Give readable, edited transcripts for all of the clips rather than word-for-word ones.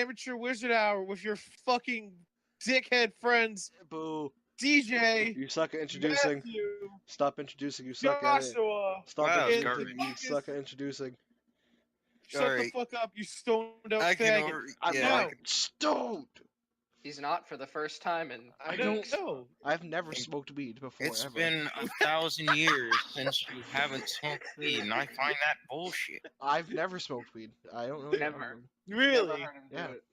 Amateur Wizard Hour with your fucking dickhead friends, Boo. DJ, You suck at introducing. Matthew, Stop introducing. You suck at it. Joshua. Stop Wow, introducing. and You Marcus. suck at introducing. Shut the Alright. fuck up, you stoned out I can faggot. already, I'm yeah, No. I can- stoned. He's not for the first time in I don't know. I've never smoked weed before. It's ever. been 1,000 years since you haven't smoked weed, and I find that bullshit. I've never smoked weed. I don't know. Never. Really? Never heard him do Yeah. it.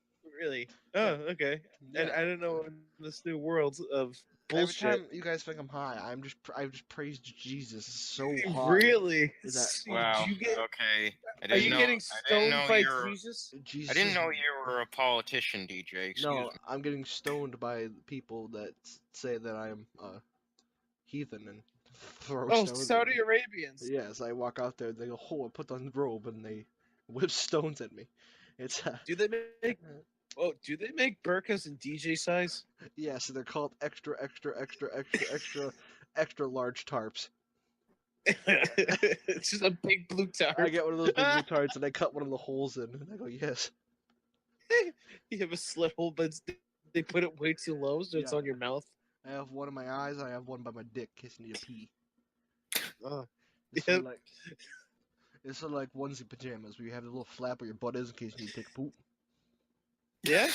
Really? Oh, okay. Yeah. And I don't know in this new world of Every bullshit. time you guys think I'm high, I've just praised Jesus so hard. Really? Is that- Wow. Did you get, Okay. I are didn't you know, getting I didn't stoned know by you were, Jesus? Jesus I didn't is- know you were a politician, DJ. Excuse No, me. I'm getting stoned by people that say that I'm a heathen and throw Oh, stones. at Saudi me. Arabians. Yes, I walk out there. They go, "Oh, I put on the robe," and they whip stones at me. It's Do they make? Oh, do they make burkas in DJ size? yes, they're called extra large tarps. It's just a big blue tarp. I get one of those big blue tarps and I cut one of the holes in, and I go, "Yes." You have a slit hole, but they put it way too low, so it's Yeah. on your mouth. I have one in my eyes. And I have one by my dick, in case I need a pee. Oh. It's Yep. sort of like it's sort of like onesie pajamas, where you have the little flap where your butt is in case you need to take a poop. Yeah.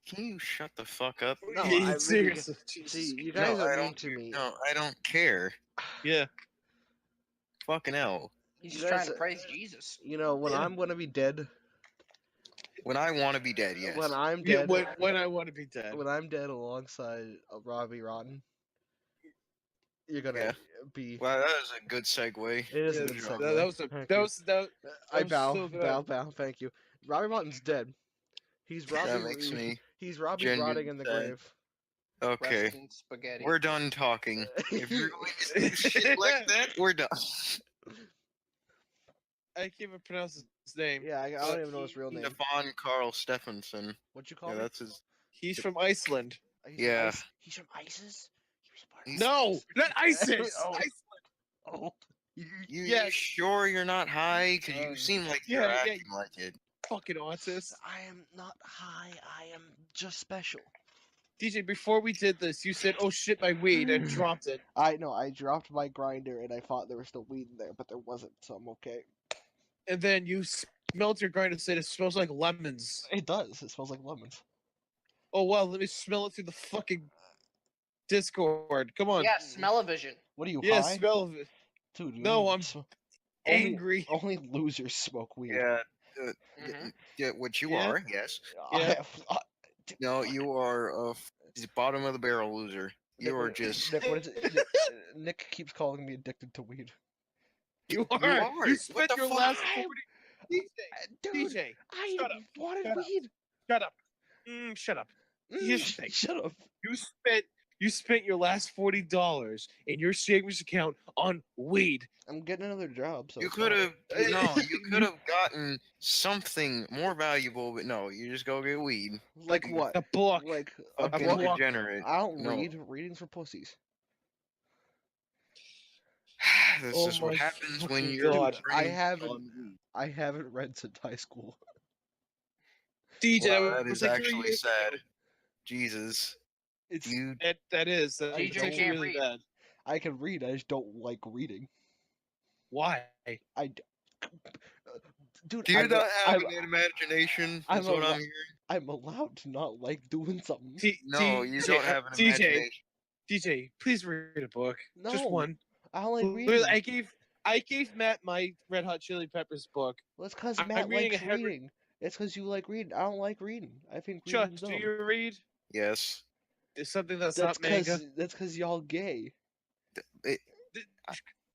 Can you shut the fuck up? No, I really Seriously. See, Jesus. you guys No, I are mean don't to me. No, I don't care. Yeah. Fucking hell. He's You just trying guys- to praise Jesus. You know, when Yeah. I'm gonna be dead, When I want to be dead, yes. when I'm Yeah, dead, when I want to be dead. when I'm dead alongside Robbie Rotten, you're gonna Yeah. be. Wow, that was a good segue. It is Yeah, a good that- segue. that was a Thank that you. was that. I was bow, so good. bow. Thank you. Robbie Rotten's dead. He's That Robbie. makes me He's Robbie genuinely rotting in the sad. grave. okay. Rest in spaghetti. We're done talking. If you're going to do shit like that, we're done. I can't even pronounce his name. Yeah, I don't even know his real name. Stefan Carl Stephenson. What you call Yeah, him? that's his. He's from Iceland. He's from Yeah. He's from ISIS. He was a part of He's- No, not ISIS. Oh. Iceland. Oh. You Yeah. sure you're not high? Because you Um, seem like yeah, you're yeah. acting like it. Fucking autist. I am not high. I am just special. DJ, before we did this, you said, "Oh shit, my weed," and dropped it. I know. I dropped my grinder and I thought there was still weed in there, but there wasn't, so I'm okay. And then you smelled your grinder and said, "It smells like lemons." It does. It smells like lemons. Oh well, let me smell it through the fucking Discord. Come on. Yeah, smell-o-vision. What are you Yeah, high? smell of it. Dude, No, you I'm sm- Angry. Only losers smoke weed. Yeah. Mhm. Yeah, what you Yeah. are, yes. I Yeah. have- No, you are a bottom of the barrel loser. You are just. Nick, what is it? Nick keeps calling me addicted to weed. You are. are. You What spent the your fuck? last 40. DJ, Dude, DJ, I shut up. wanted Shut up. weed. shut up. Shut up. Here's the thing. Shut up. You spent your last $40 in your savings account on weed. I'm getting another job, so You it's could fine. have. No, you could have gotten something more valuable, but no, you just go get weed. Like what? A book. Like A Fucking book. degenerate. I don't No. read. Reading's for pussies. This Oh is what my happens when fucking you're. God. I drinking haven't- on weed. I haven't read since high school. DJ, Wow, that is was like 3 actually years sad. ago. Jesus, It's you. That is. That's DJ actually can't really read. bad. I can read. I just don't like reading. Why? Dude, Do you I'm, not have I'm, an imagination? I'm That's what a- I'm hearing. I'm allowed to not like doing something. No, you don't have an DJ, imagination. DJ, please read a book. No, Just one. I don't like reading. Literally, I gave Matt my Red Hot Chili Peppers book. Well, it's because I'm Matt reading likes a heavy- reading. It's because you like reading. I don't like reading. I think Chuck, reading's do dumb. you read? Yes. There's something that's That's not manga. because y'all gay.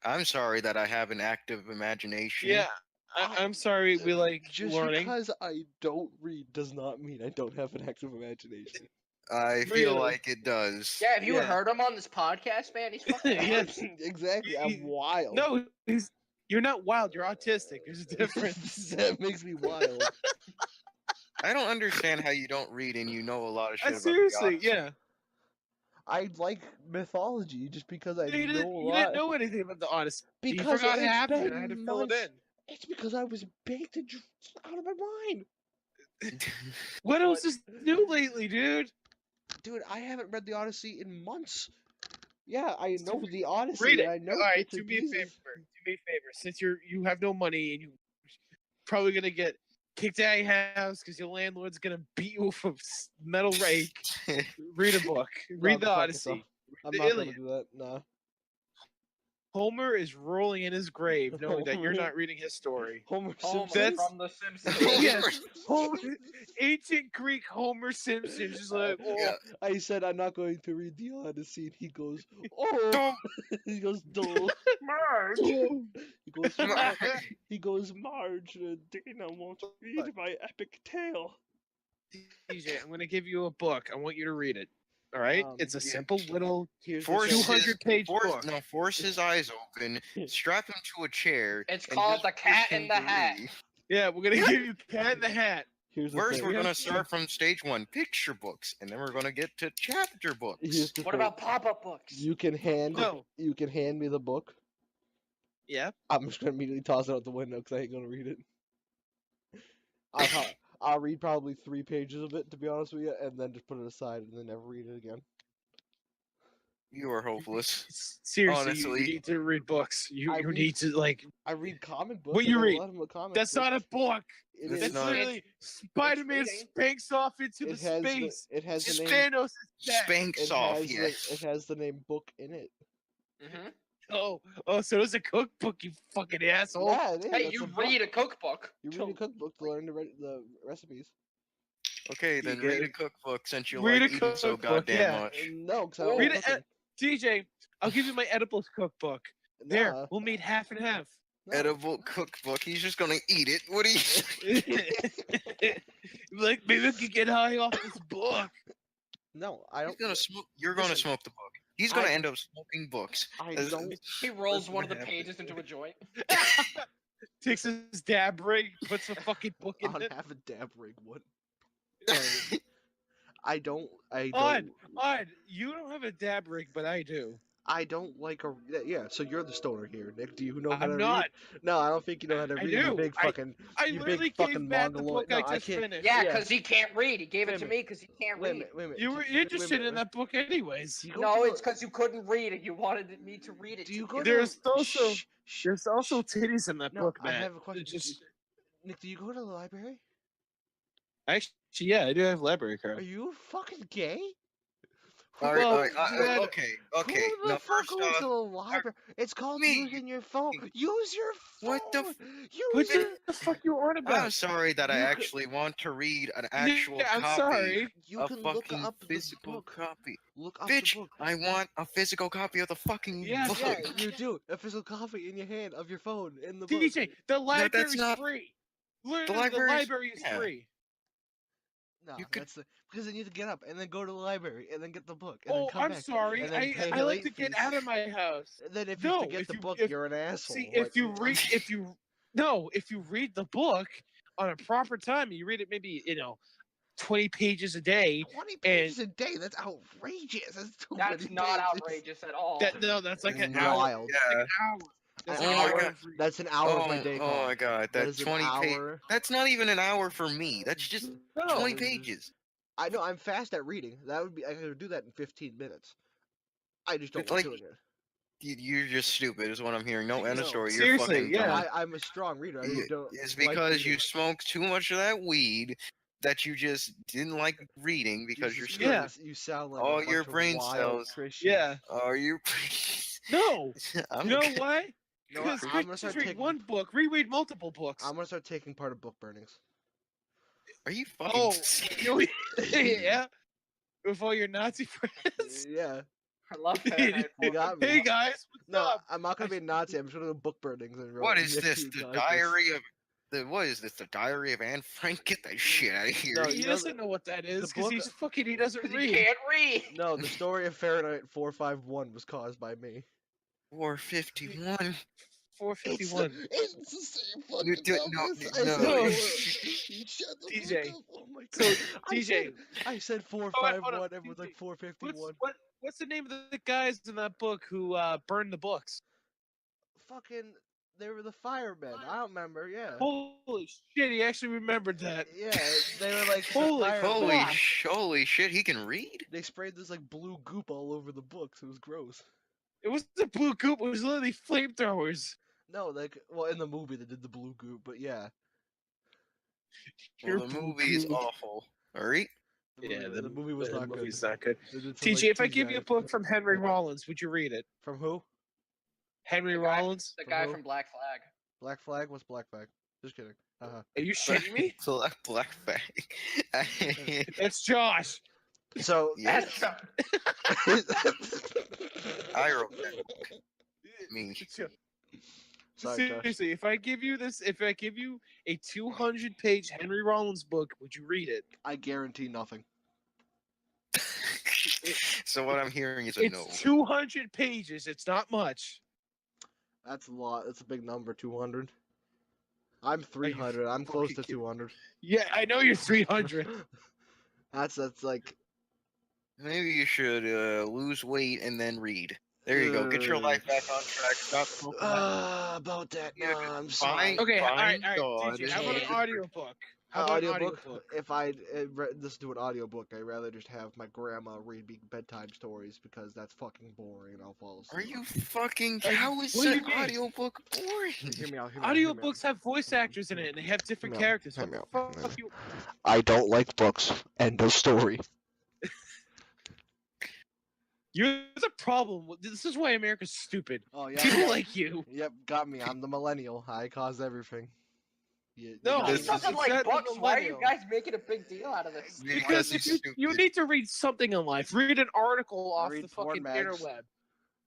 I'm sorry that I have an active imagination. Yeah, I'm sorry. We like Just learning. because I don't read does not mean I don't have an active imagination. I feel Really? like it does. Yeah, have you Yeah. heard him on this podcast, man? He's fucking Yeah. awesome. Exactly. I'm You- wild. No, you're not wild. You're autistic. There's a difference. That makes me wild. I don't understand how you don't read and you know a lot of shit about the Seriously, gods. yeah. I like mythology just because I You know a didn't lot. know anything about the Odyssey. Because you forgot it's half of it. been I had to fill it months. in. It's because I was baked and out of my mind. What else is new lately, dude? Dude, I haven't read the Odyssey in months. Yeah, I know the Odyssey. Read it. And I know All right, bits do and me a favor. pieces. Do me a favor. Since you have no money and you probably gonna get kicked out of your house because your landlord's gonna beat you with a metal rake. Read a book. Read the go fuck Odyssey. yourself. I'm The not gonna Iliad. do that. Nah. Homer is rolling in his grave knowing that you're Homer- not reading his story. Homer Homer Simpson. That's- from The Simpsons. Yes, Homer, ancient Greek Homer Simpson, just like, oh, Yeah. I said I'm not going to read the Odyssey, and he goes, "Oh," Don't he goes, "Dull." Marge. He goes, Marge. he goes, "Marge, Dana won't read my epic tale." DJ, I'm gonna give you a book. I want you to read it. All right? It's a yeah. simple little Here's force the his, 200-page book. No, force his eyes open, strap him to a chair. It's and called just The Cat force in him the to Hat. read. Yeah, we're gonna give you Cat in the Hat. Here's the First, thing. we're Yeah. gonna start from stage 1, picture books, and then we're gonna get to chapter books. Here's the What thing. about pop-up books? You can hand No. you can hand me the book. Yeah. I'm just gonna immediately toss it out the window because I ain't gonna read it. I'll read probably 3 pages of it, to be honest with you, and then just put it aside and then never read it again. You are hopeless. Seriously, Honestly. you need to read books. I You read- need to like. I read comic books. What I you know read? A lot of them are comic That's books. not a book. It That's is. That's not- literally Spider-Man reading. spanks off into It the has space. the. It has It's the name. Thanos' death. Spanks It off, has yes. the. It has the name book in it. Mm-hmm. Oh, so there's a cookbook, you fucking asshole. Yeah, it is. Hey, That's you a book. read a cookbook. You read to- a cookbook to learn the recipes. Okay, then You read get a it. cookbook since you Read like a eating so cookbook, goddamn yeah. much. No, because I Oh. don't Read like it. DJ, I'll give you my Oedipus cookbook. There, Nah, we'll meet half and half. no. Edible cookbook. He's just gonna eat it. What do you? Like, maybe I could get high off this book. No, I He's don't. gonna smoke. You're gonna Listen, smoke the book. He's gonna I- end up smoking books. I As- don't. He rolls Listen one of what the happened. pages into a joint. Takes his dab rig, puts a fucking book in On it. half a dab rig one. I don't. Odd, you don't have a dab rig, but I do. I don't like a. Yeah, so you're the stoner here, Nick. Do you know how to I'm not. read? No, I don't think you know how to I read. You do. big fucking. I You literally big fucking gave Matt the mongoloid. book No, I I just can't- finished. Yeah, Yeah. because he can't read. He gave Wait it a to minute. me because he can't Wait a read. minute. Wait a minute. You were Wait a interested minute, in that book anyways. Do you go No, to it's a- because you couldn't read it. You wanted me to read it. Do you to go you. to There's a- also- Shh, shh, There's also shh. titties in that No, book, I Matt. have a question. It's just Nick, do you go to the library? actually, yeah, I do have library Are card. you fucking gay? All right, Well, all right, Matt, okay, okay. Who the Now, fuck first goes to off, the library? It's called me. using your phone. Use your phone. What the what Use your. the fuck you on I'm about? sorry that I You could- actually want to read an actual Yeah, I'm copy. sorry. You A can look fucking up the physical book. copy. Look up Bitch, the book. I want a physical copy of the fucking Yes, book. Yeah, you do. A physical copy in your hand of your phone in the book. DJ, the library's not- free. Literally, the library's- library is yeah. free. No, You could- that's the, because then you have to get up and then go to the library and then get the book. And Oh, then come I'm back. sorry. and then pay I a like late to get fee. out of my house. And then if you No, forget if the you- book, if- you're an asshole. See, like- if you read, if you read the book on a proper time, you read it maybe 20 pages a day. 20 pages a day, that's outrageous. That's too That's many not pages. outrageous at all. That's like an It's hour. wild. Yeah. An hour. That's An an hour. hour every- That's an hour of my Oh, day. oh Colin. my god, That that's is an 20 pages. hour. That's not even an hour for me. That's just No. 20 pages. I know I'm fast at reading. That would be I could do that in 15 minutes. I just don't It's like like- doing it. You're just stupid, is what I'm hearing. No, end of No. story. You're Seriously, fucking yeah. dumb. I'm a strong reader. I just don't. It's like because reading. you smoked too much of that weed that you just didn't like reading because you're Jesus stupid. Yeah. Christ, You sound like All a your bunch of brain wild cells. Christians. Yeah. Are you? No. I'm You know g- why? You know what? Because I'm gonna Christians start read taking. one book, reread multiple books. I'm gonna start taking part of book burnings. Are you fucking? Oh, yeah. With all your Nazi friends. Yeah. I love You Fahrenheit got 451. me. Hey guys, what's No, up? I'm not gonna be a Nazi. I'm just gonna do book burnings and. What write is next this? to The you guys. diary of what is this? The diary of Anne Frank? Get that shit out of here. No, He you know doesn't know what that is because book- he's fucking. He doesn't 'Cause he read. can't read. No, the story of Fahrenheit 451 was caused by me. 451. 451. It's the same fucking You do- no, numbers. no. I said, No. Shut the DJ. fuck up. Oh my So God. DJ, I said hold on. 451. Everyone's like DJ, 451. what's the name of the guys in that book who burned the books? Fucking They were the firemen. I don't remember. Yeah. Holy shit, he actually remembered that. Yeah, they were like the Holy firemen. fuck. Holy shit, he can read? They sprayed this like blue goop all over the books. It was gross. It wasn't a blue goop, it was literally flamethrowers. No, like, well, in the movie they did the blue goop, but yeah. Your Well, the blue movie is goop. awful. Alright? The movie was not good. movie's not good. They did some, TJ, like, if I give you a CGI. book from Henry Rollins, would you read it? From who? Henry The guy- Rollins? The From guy who? from Black Flag. Black Flag? What's Black Flag? Just kidding. Are you shitting me? Black bag. It's Josh. So, Yeah. That's I wrote that. Me. sorry, Josh. Seriously, if I give you a 200-page Henry Rollins book, would you read it? I guarantee nothing. So what I'm hearing is a It's no. 200 pages. It's not much. That's a lot. That's a big number, 200. I'm 300. I'm fucking close to kidding? 200. Yeah, I know you're 300. That's like. Maybe you should lose weight and then read. There you go. Get your life back on track. Stop smoking. About that. Yeah, No, I'm fine. sorry. Okay, all right, Fine, God. TJ, how about an Yeah. audiobook? How about an audiobook? If I listen to an audiobook, I'd rather just have my grandma read me bedtime stories because that's fucking boring and I'll fall asleep. Are you fucking? Are you- How is what do an you mean? audiobook boring? Hear me out. Hear me out, hear me out. Audiobooks have voice actors in it, and they have different Hear me out, characters. hear What me the out, hear me fuck out. you? I don't like books. End of story. You're the problem. This is why America's stupid. Oh yeah. People like you. Yep, got me. I'm the millennial. I cause everything. You No, got He me. This doesn't is- like Exactly books. Why are you millennial. guys making a big deal out of this? Because if you need to read something in life, read an article off Read the porn fucking mags. interweb.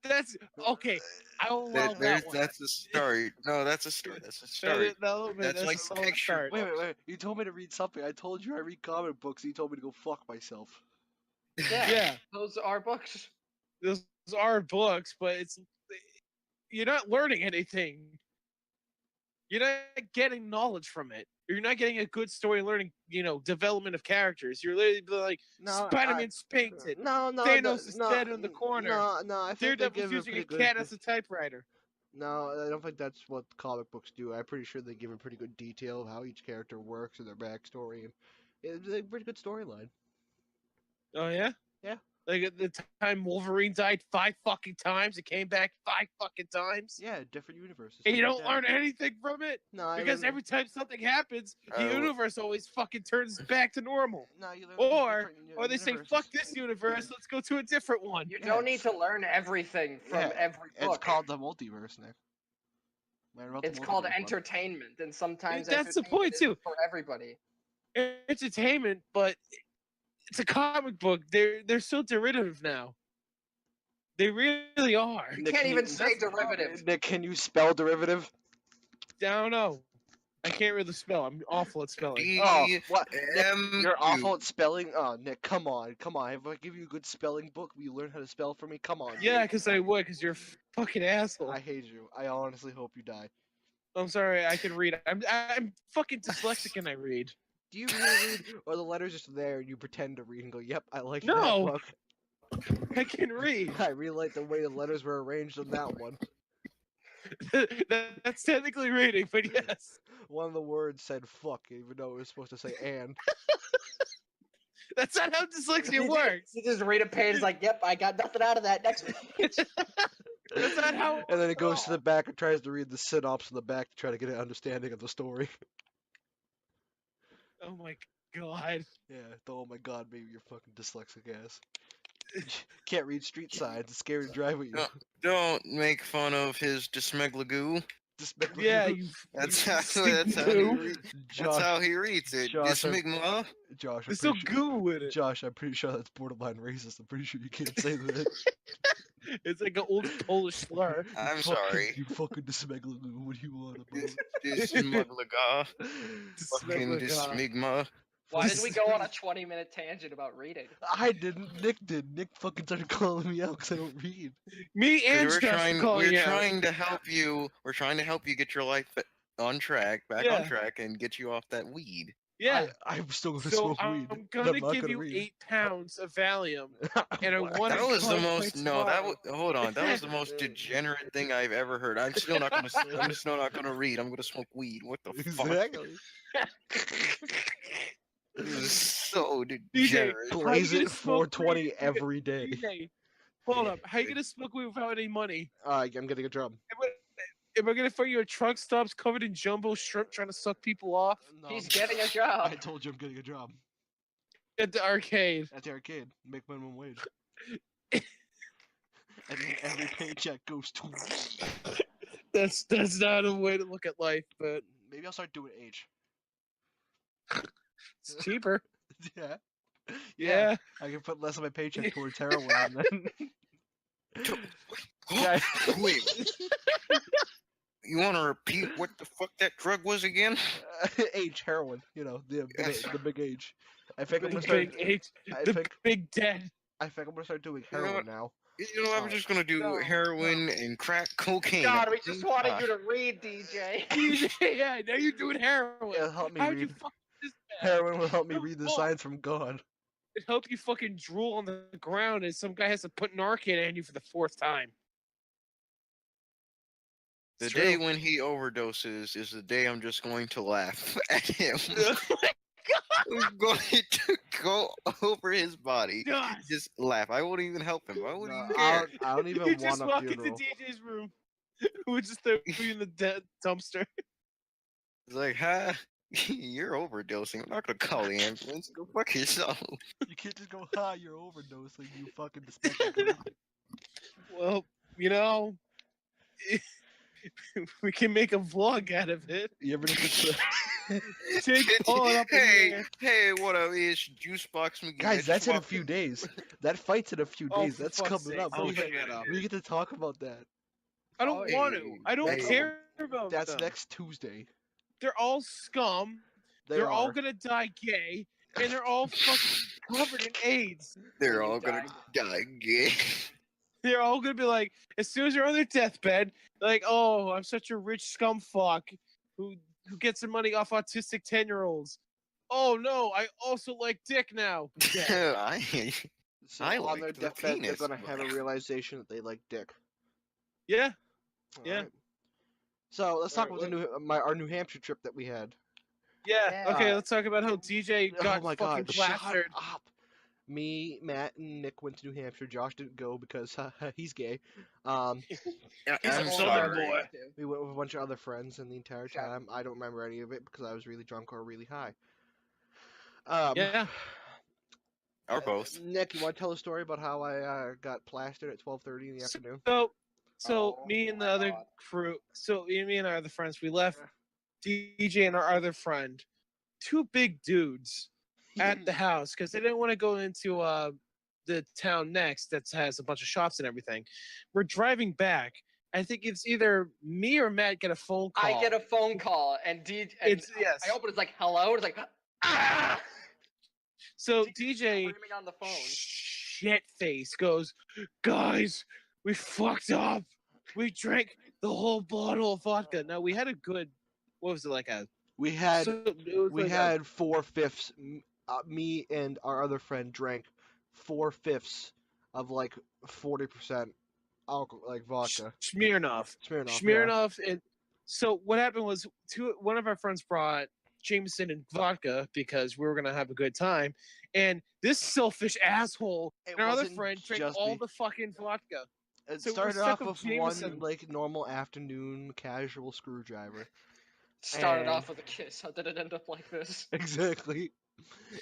That's okay. I'll allow that one. That's a start. No, that's a start. That's a start. That's like a solid picture start. Wait. You told me to read something. I told you I read comic books. And you told me to go fuck myself. Yeah, Those are books. those are books, but you're not learning anything. You're not getting knowledge from it. You're not getting a good story learning, development of characters. You're literally like No, Spider-Man spanked it. No, Thanos is dead in the corner. No, I think they Daredevil's give a using pretty a good. cat as a typewriter. No, I don't think that's what comic books do. I'm pretty sure they give a pretty good detail of how each character works and their backstory, and it's a pretty good storyline. Oh yeah? Yeah. Like at the time Wolverine died 5 fucking times, it came back 5 fucking times. Yeah, different universes. And you stuff don't like that. learn anything from it No, I because learned- every time something happens, the Alright, well- universe always fucking turns back to normal. No, you learn Or different they say, universes. "Fuck this universe, let's go to a different one." You Yeah. don't need to learn everything from Yeah, every It's book. called the multiverse, Nick. Learn about the It's called multiverse, bud. entertainment, and sometimes That's the point, entertainment too. isn't for everybody. Entertainment, but it's a comic book. They're so derivative now. They really are. You Nick, can't can even you- say derivative. Nick, can you spell derivative? I don't know. I can't really spell. I'm awful at spelling. Oh, what? Nick, D-M-U. you're awful at spelling? Oh, Nick, come on. If I give you a good spelling book, will you learn how to spell for me? Come on. Yeah, dude. because I would, because you're a fucking asshole. I hate you. I honestly hope you die. I'm sorry, I can read. I'm fucking dyslexic and I read. Do you really read, or the letters just there and you pretend to read and go, yep, I like No. that book. I can read. I really like the way the letters were arranged on that one. That's technically reading, but yes. One of the words said fuck, even though it was supposed to say and. That's not how dyslexia works. You just read a page like, yep, I got nothing out of that. Next page. That's not how. And then it goes to the back and tries to read the synopsis in the back to try to get an understanding of the story. Oh my god. Yeah, oh my god, baby, you're fucking dyslexic ass. Can't read street signs, it's scary to drive with you. No. Don't make fun of his dysmeglagoo. Yeah, you. That's you how, stinky that's how he goo. reads. That's Josh, how he reads it. Josh, I'm- Dysmigma. Josh, I'm There's no pretty sure, goo with it. Josh, I'm pretty sure that's borderline racist. I'm pretty sure you can't say that. It's like an old Polish slur. I'm Fucking- sorry. You fucking dysmegaloo, what do you want about? Dysmiglaga. Fucking Dysmeglaga. dysmigma. Why did we go on a 20-minute tangent about reading? I didn't, Nick did. Nick fucking started calling me out because I don't read. Me and We're Josh trying. are calling We're you out. trying to help you. We're trying to help you get your life on track, back Yeah. on track, and get you off that weed. Yeah. I'm still gonna So smoke weed. I'm but gonna not give gonna you read. 8 pounds of Valium, and I What? want That to was the come by most no. That tomorrow. was hold on. That was the most degenerate thing I've ever heard. I'm still not gonna. I'm still not gonna read. I'm gonna smoke weed. What the fuck? Exactly. This is so DJ, degenerate. how you Blaze gonna it smoke 420 weed? every day. DJ, hold up. How you gonna smoke weed without any money? I'm getting a drum. Am I gonna find you at truck stops covered in jumbo shrimp trying to suck people off No, He's getting a job. I told you I'm getting a job at the arcade? at the arcade. Make minimum wage. And then every paycheck goes to weed. That's not a way to look at life, but Maybe I'll start doing H. it's cheaper. Yeah. Yeah. I can put less of my paycheck towards heroin and then. Yeah. Wait. You want to repeat what the fuck that drug was again? H, heroin. You know, the big H. I think I'm The gonna start. big H, I the think big dead. I think I'm gonna start doing You know heroin what? now. You know, I'm just gonna do No, heroin and crack cocaine. God, at we the just same wanted time. you to read, DJ. Yeah, now you're doing heroin. It'll help me How'd you read. fuck this bad? Heroin will help me read the Well, signs from God. It help you fucking drool on the ground and some guy has to put Narcan in you for the 4th time. The It's day true. when he overdoses is the day I'm just going to laugh at him. I'm going to go over his body. God. Just laugh. I won't even help him. I wouldn't No, even care. I don't even You want just a walk funeral. into DJ's room. We'll just throw you in the dumpster. It's like, huh? You're overdosing. I'm not gonna call the ambulance. Go fuck yourself. You can't just go, ha, you're overdosing, you fucking despicable. Well, you know, we can make a vlog out of it. You ever just Take Paul up in hey, there. hey, what up? It's Juice Box McGee. Guys, that's in a Swap- few days. That fight's in a few Oh, days. for That's fuck's coming sake. up. Oh, We shit. get to talk about that. I don't Oh, want hey, to. I don't that's- care about That's them. next Tuesday. They're all scum. They They're all are. gonna die gay, and they're all fucking covered in AIDS. They're You all gonna died. die gay. They're all gonna be like, as soon as they're on their deathbed, like, oh, I'm such a rich scum fuck who gets some money off autistic 10-year-olds. Oh no, I also like dick now. Dead. So I on like their the deathbed, they're penis, gonna have a but- realization that they like dick. Yeah. Yeah. Alright. So let's talk Alright, about our New Hampshire trip that we had. Yeah. Okay, Yeah. let's talk about how DJ got oh my fucking god, plastered. shut up! Me, Matt, and Nick went to New Hampshire. Josh didn't go because he's gay. Yeah, He's I'm a sorry. southern boy. We went with a bunch of other friends, and the entire Shut up. time I don't remember any of it because I was really drunk or really high. Yeah. Or both. Nick, you want to tell a story about how I got plastered at 12:30 in the afternoon? So Oh me and the my other God. crew, so me and our other friends, we left DJ and our other friend, 2 big dudes, at the house because they didn't want to go into the town next that has a bunch of shops and everything. We're driving back. I think it's either me or Matt get a phone call. I get a phone call, and It's yes. I open. It's like hello. It's like ah. So DJ's DJ screaming on the phone. shit face goes, guys, we fucked up. We drank the whole bottle of vodka. Now we had a good, what was it like a? We had so, it was we like had 4/5. Me and our other friend drank 4/5 of like 40% alcohol, like vodka. Smirnoff. Smirnoff. yeah. Smirnoff. And so what happened was one of our friends brought Jameson and vodka because we were gonna have a good time, and this selfish asshole It and our other wasn't friend drank just all me. the fucking vodka. It so we're started stuck off with with one Jameson. like normal afternoon casual screwdriver. Started And- off with a kiss. How did it end up like this? Exactly.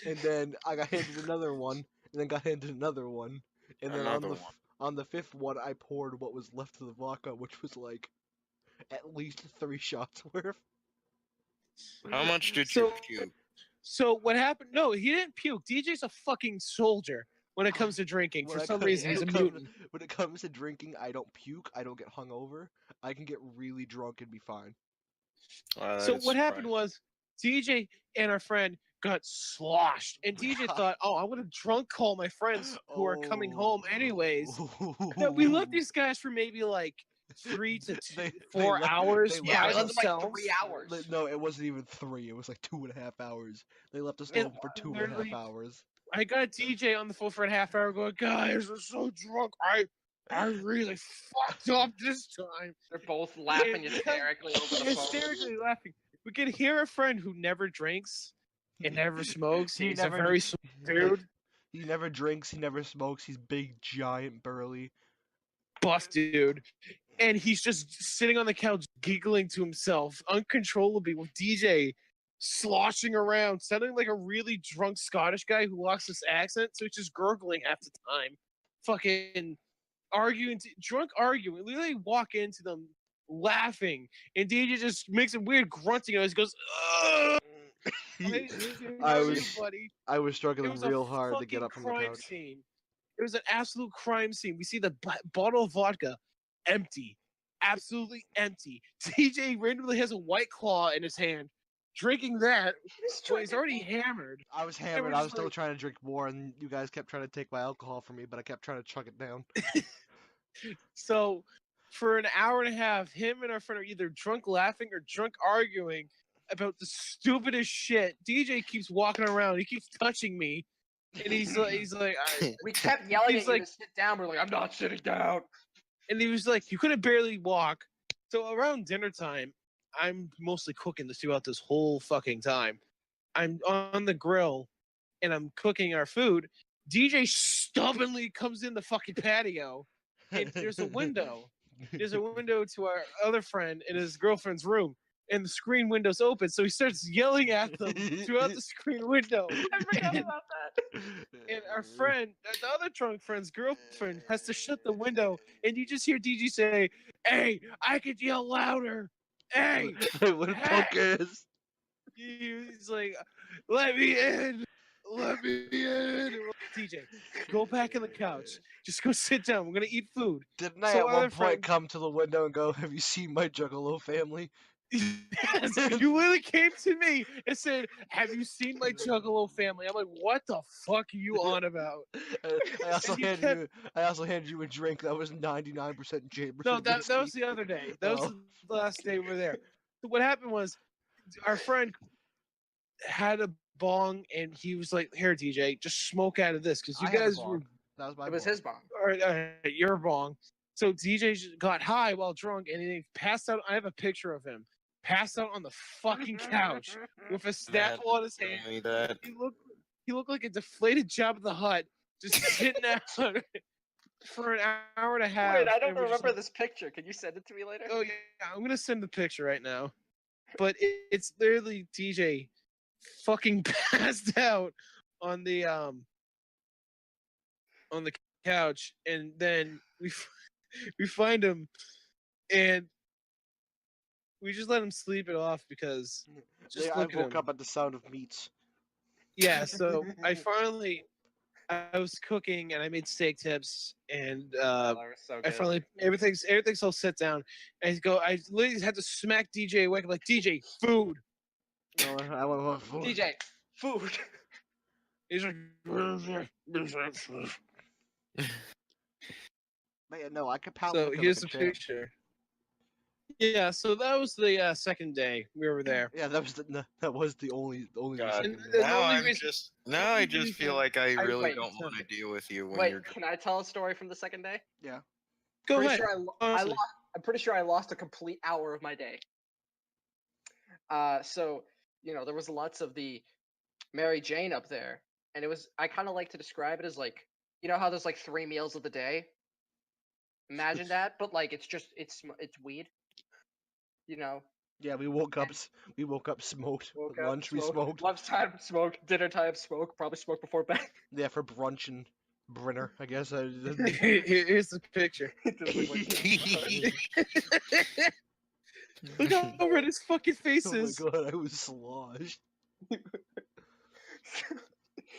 And then I got handed another one, and then got handed another one, and then Another one. on the 5th one I poured what was left of the vodka, which was like at least 3 shots worth. How much did So- you puke? So what happened? No, he didn't puke. DJ's a fucking soldier when it comes to drinking. When For I some come- reason, he's a when it comes- mutant. When it comes to drinking, I don't puke. I don't get hungover. I can get really drunk and be fine. So what happened was DJ and our friend got sloshed, and DJ thought, "Oh, I'm gonna drunk call my friends who are coming home anyways." No, we left these guys for maybe like 3 to They 4 left- hours they Yeah, by we left them like themselves. 3 hours. No, it wasn't even 3. It was like 2.5 hours. They left us And alone for 2.5 literally- hours. I got DJ on the phone for a half hour going, guys, we're so drunk. I really fucked up this time. They're both laughing And- hysterically over the phone. Hysterically laughing. We could hear a friend who never drinks and never smokes. He He's never a very dr- smooth dude, He never drinks, he never smokes, he's big, giant, burly. buff dude. And he's just sitting on the couch giggling to himself uncontrollably with DJ sloshing around, sounding like a really drunk Scottish guy who lost his accent, so he's just gurgling half the time. Fucking arguing, drunk arguing. Literally walk into them laughing, and DJ just makes a weird grunting noise. He goes, "Ugh!" I was- Buddy. I was It struggling was real a hard to get fucking up from the crime couch. scene. It was an absolute crime scene. We see the bottle of vodka empty, absolutely empty. TJ randomly has a White Claw in his hand, drinking that. So he's already hammered. I was we're hammered, I was just still like- trying to drink more, and you guys kept trying to take my alcohol from me, but I kept trying to chug it down. So for an hour and a half, him and our friend are either drunk laughing or drunk arguing about the stupidest shit. DJ keeps walking around. He keeps touching me, and he's like, We kept yelling He's at you like- to sit down. We're like, I'm not sitting down. and he was like, you couldn't barely walk. So around dinner time, I'm mostly cooking throughout this whole fucking time. I'm on the grill and I'm cooking our food. DJ stubbornly comes in the fucking patio, and there's a window. There's a window to our other friend in his girlfriend's room, and the screen window's open. So he starts yelling at them throughout the screen window. I forgot about that. And our friend, the other drunk friend's girlfriend, has to shut the window, and you just hear DJ say, "Hey, I could yell louder. Hey!" What a punk is. He's like, "Let me in. Let me in." DJ, go back on the couch. Just go sit down. We're gonna eat food. Didn't I So at one other point friend- come to the window and go, "Have you seen my Juggalo family?" Yes, you literally came to me and said, "Have you seen my Juggalo family?" I'm like, "What the fuck are you on about?" I also And you handed kept- you. I also handed you a drink that was 99% Jameson. No, that was whiskey. the other day. That was Oh. the last day we were there. So what happened was, our friend had a bong, and he was like, "Here, DJ, just smoke out of this, because you I had a guys were bong. That was my. It was bong. his bomb. your bong." So DJ just got high while drunk, and he passed out. I have a picture of him passed out on the fucking couch with a Snapple on his hand. Tell me that. He looked like a deflated Jabba the Hutt, just sitting out for an hour and a half. Wait, I don't and we're just remember like, this picture. Can you send it to me later? Oh yeah, I'm gonna send the picture right now. But it's literally DJ fucking passed out on the couch, and then we find him, and we just let him sleep it off because just I look at woke him. up at the sound of meats. Yeah, so I was cooking and I made steak tips, and Oh, they were so I good. finally everything's all set down. And I literally had to smack DJ awake. I'm like, DJ, food. No, I went for DJ, food. He's like, But yeah, no, I could probably. so look up here's a the champ. picture. Yeah, so that was the second day we were there. Yeah, that was the only God. And second the day. Now only I'm reason- just now I just feel like I really wait, don't tell want to me. deal with you when Wait, you're. can I tell a story from the second day? Go Pretty ahead. Sure honestly. I'm pretty sure I lost a complete hour of my day. So there was lots of the Mary Jane up there, and it was. I kind of like to describe it as like, how there's like 3 meals of the day. Imagine that, but like it's weed. Yeah, we woke up smoked. Woke At up, lunch we smoked. smoked. Lunchtime smoke. Dinner time smoke. Probably smoke before bed. Yeah, for brunch and Brenner, I guess. Here's the picture. It doesn't look like- Look how red his fucking face Oh my is. god, I was sloshed.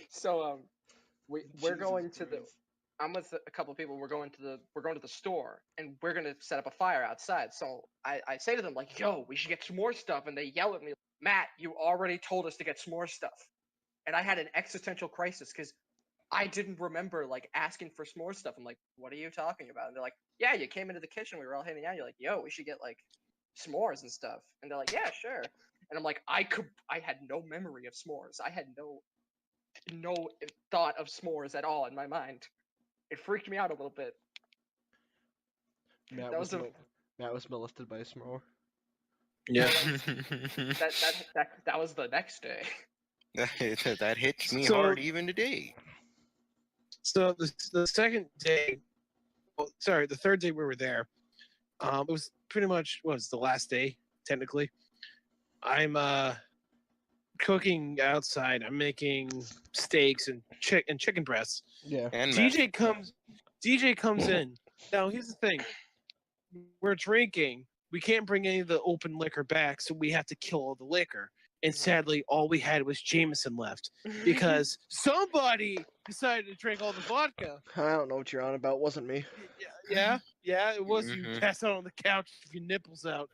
So we're going Jesus to the. Christ. I'm with a couple of people. We're going to the store, and we're gonna set up a fire outside. So I say to them like, "Yo, we should get some more stuff," and they yell at me, "Matt, you already told us to get some more stuff." And I had an existential crisis because I didn't remember like asking for s'more stuff. I'm like, what are you talking about? And they're like, yeah, you came into the kitchen, we were all hanging out. You're like, yo, we should get like s'mores and stuff. And they're like, yeah, sure. And I'm like, I had no memory of s'mores. I had no thought of s'mores at all in my mind. It freaked me out a little bit. Matt That was, was a Matt was molested by a s'more. Yeah. that was the next day. That hits me So- hard even today. So the second day, the third day we were there. It was pretty much was the last day technically. I'm cooking outside. I'm making steaks and chicken breasts. Yeah. And DJ comes in. Now here's the thing. We're drinking. We can't bring any of the open liquor back, so we have to kill all the liquor. And sadly, all we had was Jameson left because somebody decided to drink all the vodka. I don't know what you're on about. Wasn't me. Yeah, it was you Mhm. passed out on the couch with your nipples out.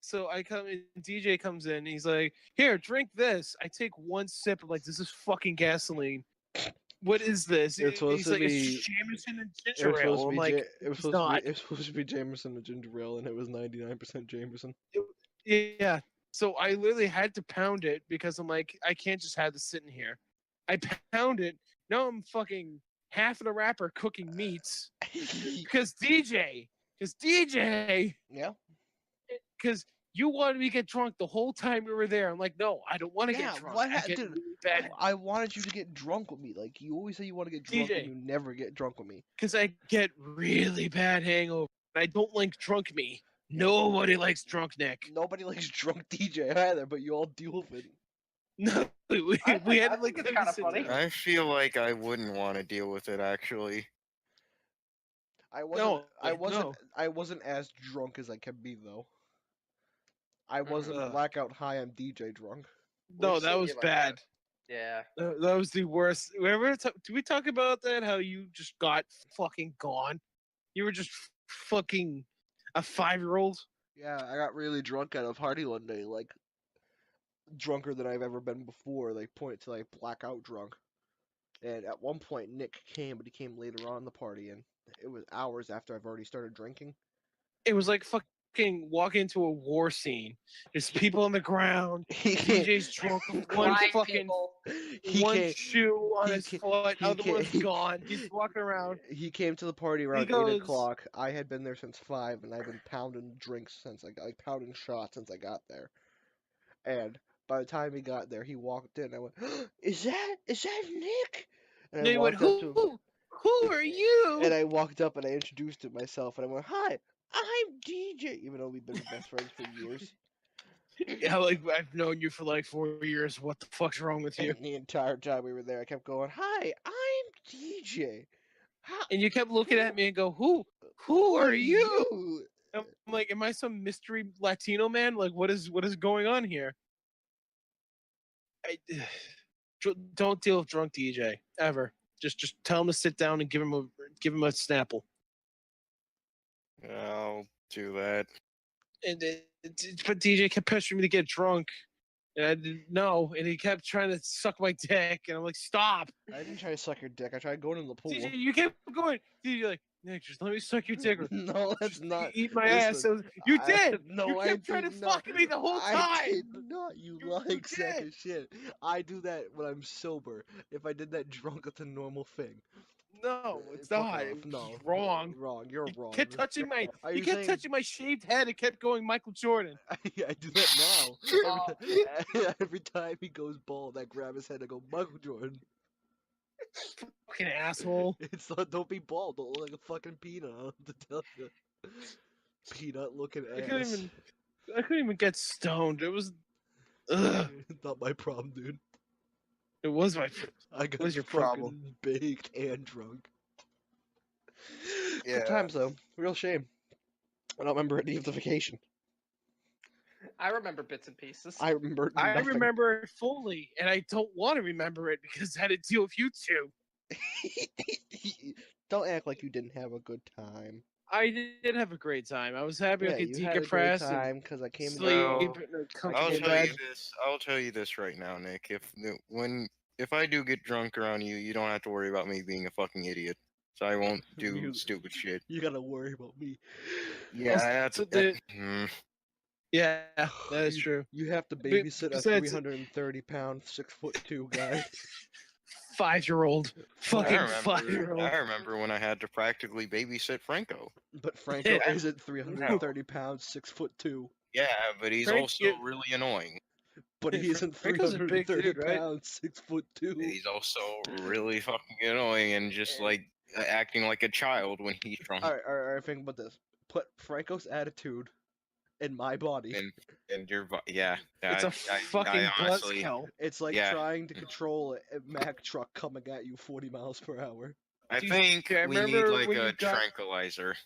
So I come in, DJ comes in, he's like, "Here, drink this." I take one sip, I'm like, "This is fucking gasoline. What is this?" It's supposed He's to like, be- "It's Jameson and It ginger was ale." supposed to I'm be. like, It was "It's supposed to not." be. It was supposed to be Jameson and ginger ale, and it was 99% Jameson. Yeah. So I literally had to pound it because I'm like, I can't just have this sitting here. I pound it. Now I'm fucking half of the wrapper cooking meats because DJ, Yeah. because you wanted me to get drunk the whole time we were there. I'm like, no, I don't want to Yeah, get drunk. what I get dude, really bad I wanted you to get drunk with me. Like you always say, you want to get drunk, DJ. and you never get drunk with me. because I get really bad hangover. I don't like drunk me. Nobody likes drunk Nick. Nobody likes drunk DJ either, but you all deal with it. No, we I had think like it's a kinda sit funny. down. I feel like I wouldn't want to deal with it actually. I wasn't. No, I wasn't. no. I wasn't as drunk as I can be though. I wasn't Ugh. blackout high. I'm DJ drunk. No, We've that seen was you like bad. Yeah. That was the worst. Do we talk about that? How you just got fucking gone? You were just fucking a 5-year-old. Yeah, I got really drunk at a party one day, like drunker than I've ever been before. Like point to like blackout drunk. And at one point Nick came, but he came later on in the party, and it was hours after I've already started drinking. It was like fucking walking into a war scene. There's people on the ground. He came. DJ's drunk with one Crying fucking people. He one came. shoe on he his ca- foot. he Other ca- one's he- gone. He's walking around. He came to the party around goes- 8 o'clock. I had been there since 5, and I've been pounding drinks since I got, like pounding shots since I got there. And by the time he got there, he walked in. I went, is that Nick?" And And they went, walked up to him, who are you? and I walked up and I introduced myself, and I went, "Hi, I'm DJ," even though we've been best friends for years. Yeah, like I've known you for like 4 years. What the fuck's wrong with you? And the entire time we were there, I kept going, "Hi, I'm DJ." And you kept looking at me and go, who are you? you? I'm like, am I some mystery Latino man? Like, what is going on here? Don't deal with drunk DJ ever. Just tell him to sit down and give him a Snapple. I'll do that. But DJ kept pressuring me to get drunk, and I didn't know. And he kept trying to suck my dick, and I'm like, stop. I didn't try to suck your dick. I tried going in the pool. DJ, you kept going. DJ, you're like, Nick, just let me suck your dick. Or No, that's just not. eat my ass. listen, So you I- did. No, you I kept trying to did not. fuck me the whole time. I did not. You You lying sack did. of shit. I do that when I'm sober. If I did that drunk, it's a normal thing. No, it's Fuck not. off. It was No, wrong. Wrong. You're You wrong. kept touching my. Are You you kept saying- touching my shaved head. It kept going Michael Jordan. I do that now. Every time he goes bald, I grab his head and go, "Michael Jordan." Fucking asshole. It's not. Don't be bald. Don't look like a fucking peanut. I don't have to tell you. Peanut looking I ass. couldn't even get stoned. It was. Ugh. Not my problem, dude. It was my. I got What's your fucking problem? baked and drunk. Yeah. Good times though. Real shame. I don't remember any of the vacation. I remember bits and pieces. I remember. I nothing. remember it fully, and I don't want to remember it because I had to deal with you two. Don't act like you didn't have a good time. I did have a great time. I was happy I Yeah, could you had a great decompress and time because I came sleep. No. and I'll come to tell bed. you this. I'll tell you this right now, Nick. When if I do get drunk around you, you don't have to worry about me being a fucking idiot. So I won't do You- stupid shit. You gotta worry about me. Yeah, that's so that. Yeah, that is true. You have to But babysit a besides- 330-pound, 6'2" guy. 5-year-old, fucking I remember. 5-year-old. I remember when I had to practically babysit Franco. But Franco Yeah. isn't 330 pounds, 6'2". Yeah, but he's Frank, also you- really annoying. But he isn't Franco's a big 330 dude, right? pounds, 6'2". He's also really fucking annoying and just like acting like a child when he's drunk. Alright, think about this. Put Franco's attitude in my body. And your yeah, It's a fucking honestly, buzzkill. It's like Yeah. trying to control a Mack truck coming at you 40 miles per hour. I Do you- think I we need remember like when a you got- tranquilizer.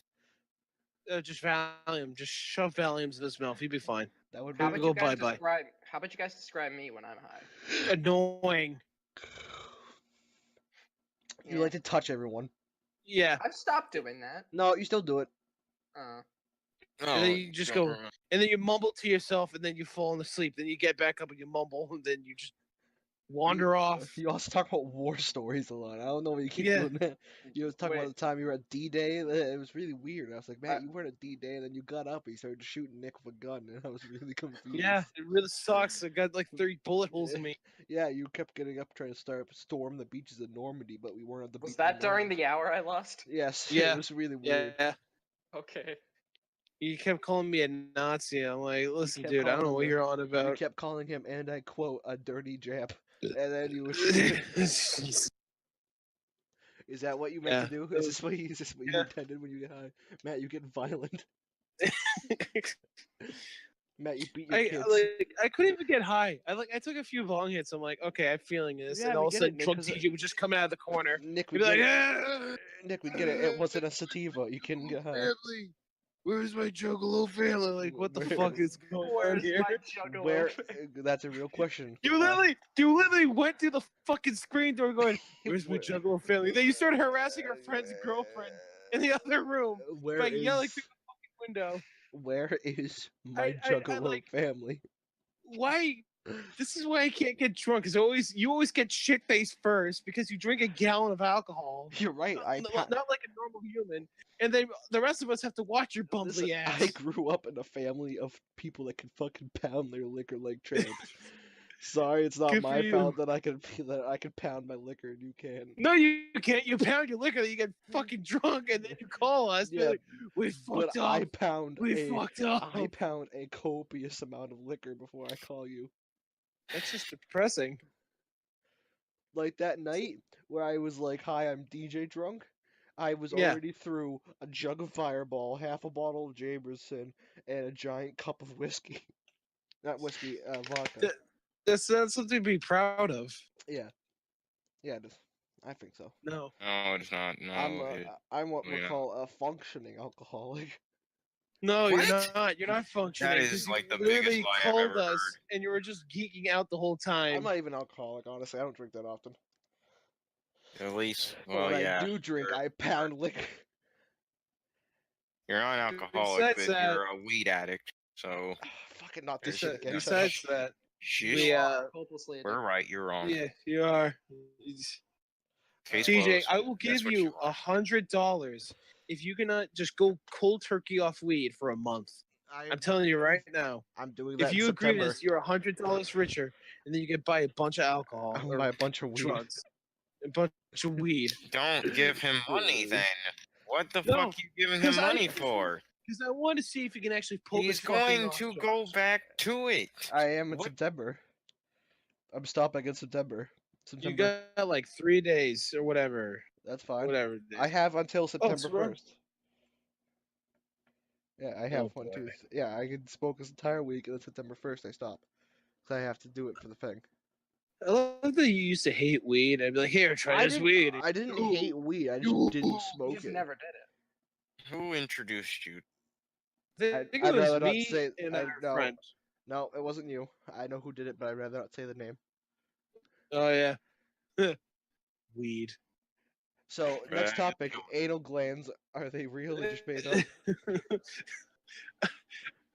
Just Valium. Just shove Valiums in his mouth. He'd be fine. That would How be about go you guys bye-bye. describe? How about you guys describe me when I'm high? Annoying. You like to touch everyone. Yeah. I've stopped doing that. No, you still do it. No, And then you just don't go- remember. And then you mumble to yourself, and then you fall asleep. Then you get back up and you mumble, and then you just wander off. You also talk about war stories a lot. I don't know why you keep Yeah. doing that. You was talking about Wait. the time you were at D-Day. It was really weird. I was like, man, Uh, you weren't at D-Day, and then you got up and you started shooting Nick with a gun, and I was really confused. Yeah, it really sucks. I got like 30 bullet holes in me. Yeah, you kept getting up trying to storm the beaches of Normandy, but we weren't at the Was beach. that during the hour I lost? Yes. Yeah. It was really weird. Yeah. Okay. You kept calling me a Nazi. I'm like, listen, kept dude, I don't know calling what him you're on You about. kept calling him, and I quote, a dirty Jap. And then you were. Jeez. Is that what you meant Yeah, to do? that Is this what you yeah. intended when you get high? Matt, you get violent. Matt, you beat your kids. I couldn't even get high. I took a few long hits. I'm like, okay, I'm feeling this, Yeah, and we all of a get it, sudden, Nick, drunk 'cause DJ would just come out of the corner. Nick, He'd we be like, get it. "Ah, Nick, we get it. It wasn't a sativa. You couldn't get high. family, where's my Juggalo family? Like, what the Where- fuck is going on Where's here? my juggalo? Where? That's a real question. You literally went through the fucking screen door going, "Where's my Where- Juggalo family?" Then you started harassing your friend's girlfriend in the other room Where by is? yelling through the fucking window. Where is my I Juggalo like- family? Why? This is why I can't get drunk. Cause you always get shit faced first because you drink a gallon of alcohol. You're right. Not, I not like a normal human, and then the rest of us have to watch your Listen, bumbly ass. I grew up in a family of people that can fucking pound their liquor like tramps. Sorry, it's not Good for my you. fault that I can pound my liquor and you can't. No, you can't. You pound your liquor, then you get fucking drunk, and then you call us. Yeah, Like, we But fucked I up. pound We a fucked up. I pound a copious amount of liquor before I call you. That's just depressing. Like that night where I was like, "Hi, I'm DJ drunk." I was Yeah. already through a jug of Fireball, half a bottle of Jameson, and a giant cup of whiskey. Not whiskey, vodka. Th- That's something to be proud of. Yeah, it is. I think so. No. No, it's not. No, I'm what we yeah. call a functioning alcoholic. No, What? you're not. You're not functioning. is, 'cause you like, the literally biggest lie I've called ever us, heard. and you were just geeking out the whole time. I'm not even alcoholic, honestly. I don't drink that often. at least. But Well, when yeah. I do drink, sure. I pound liquor. You're not an alcoholic, Besides but that- you're a weed addict. So Fucking not this shit again. Besides that, shush. we Hopelessly We're right. You're wrong. yeah, you are. Case DJ, closed. I will That's give what you are. $100 if you cannot just go cold turkey off weed for a month. I'm telling you right now. I'm doing that If in you agree to September. this, you're $100 richer, and then you can buy a bunch of alcohol I'm gonna or buy a bunch of weed. drugs, a bunch of weed. Don't give him money then. What the No, fuck you giving him 'cause I- money for? Because I want to see if you can actually pull He's this fucking going off, to Josh. go back to it. I am in What? September. I'm stopping in September. You September. got like 3 days or whatever. That's fine. Whatever. I have until Oh, September so we're- 1st. Yeah, I have Oh, one too. boy. Yeah, I can smoke this entire week, and then September 1st I stop. 'Cause I have to do it for the thing. I love that you used to hate weed. I'd be like, here, try this weed. I didn't Ooh. hate weed. I just Ooh. didn't You smoke just it. never did it. Who introduced you? I think I'd it was rather not me say- and I- our no. friend. No, it wasn't you. I know who did it, but I'd rather not say the name. Oh yeah. Weed. So next Right. topic: anal glands. Are they real or just made up?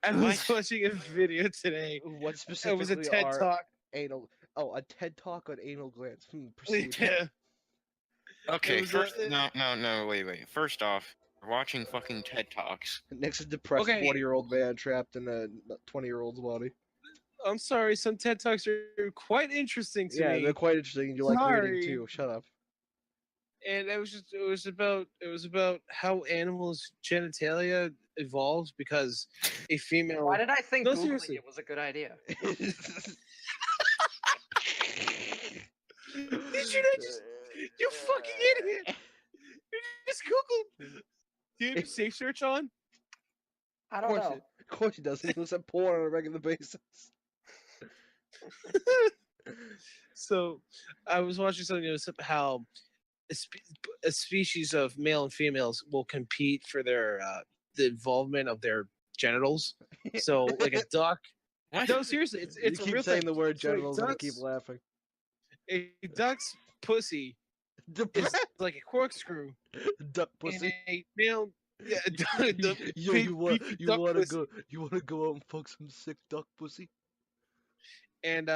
I was What? watching a video today. What It specifically was a TED are? talk. Anal. Oh, a TED talk on anal glands. Proceed. Yeah. Okay, was, first, uh, no, wait. First off, we're watching fucking TED Talks. Next, a depressed Okay. 40-year-old man trapped in a 20-year-old's body. I'm sorry, some TED Talks are quite interesting to Yeah, me. they're quite interesting. And you like reading Sorry. too. Shut up. And it was about how animals' genitalia evolves because a female. Why did I think No, Googling seriously. it was a good idea? Did you not just? You fucking idiot! You just Googled. Do you have safe search on? I Of don't course, know. of course he does. He looks at porn on a regular basis. So, I was watching something that was how a species of male and females will compete for their the involvement of their genitals. So, like a duck. What? No, seriously, it's You a keep real saying thing. the word So genitals and I keep laughing. a duck's pussy is Depressed like a corkscrew, duck and pussy. a male. Yeah, Yo, big, you want beefy you duck want to pussy. go you want to go out and fuck some sick duck pussy? And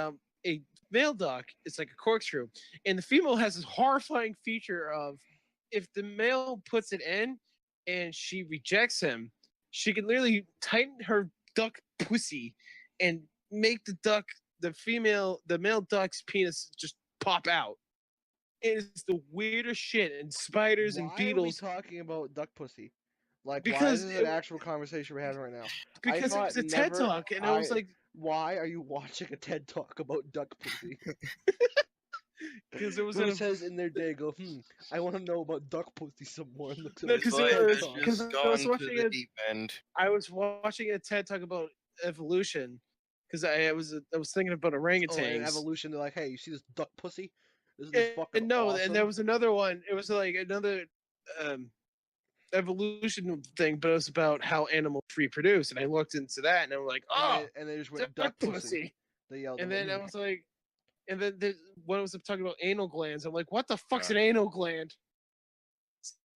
a male duck is like a corkscrew, and the female has this horrifying feature of if the male puts it in and she rejects him, she can literally tighten her duck pussy and make the male duck's penis just pop out. It is the weirdest shit, and spiders and Why beetles. are we talking about duck pussy? Like, why Because is this an actual conversation we're having right now? Because it thought was a TED never- talk, and I was like, Why are you watching a TED talk about duck pussy? because there was Who a says in their day, go, I want to know about duck pussy some more. And looks at No, a 'cause TED it was- talk. because just I was gone to watching the it- deep end. I was watching a TED talk about evolution because I was thinking about Oh, in orangutans. evolution, they're like, hey, you see this duck pussy? Isn't this fucking and no, awesome? and there was another one. It was like another evolution thing, but it was about how animals reproduce. And I looked into that, and I'm like, oh, and they just went duck duck pussy. pussy. They yelled And at then me. I was like, and then when I was talking about anal glands, I'm like, what the fuck's Yeah. an anal gland?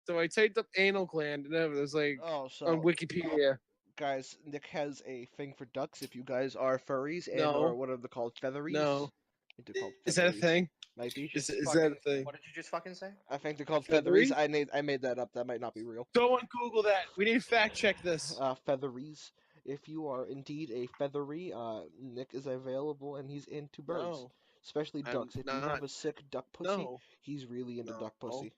So I typed up anal gland, and it was like Oh, so on Wikipedia. guys, Nick has a thing for ducks. If you guys are furries and No. or what are they called, featheries? No. I think they're called Is that a featheries. thing? Might be. Is that a Fucking- thing? What did you just fucking say? I think they're called Featheries? featheries. I made that up. That might not be real. Someone Google that. We need to fact check this. Featheries. If you are indeed a feathery, Nick is available and he's into birds, No. especially I'm ducks. If you have not. a sick duck pussy, No. he's really into duck pussy.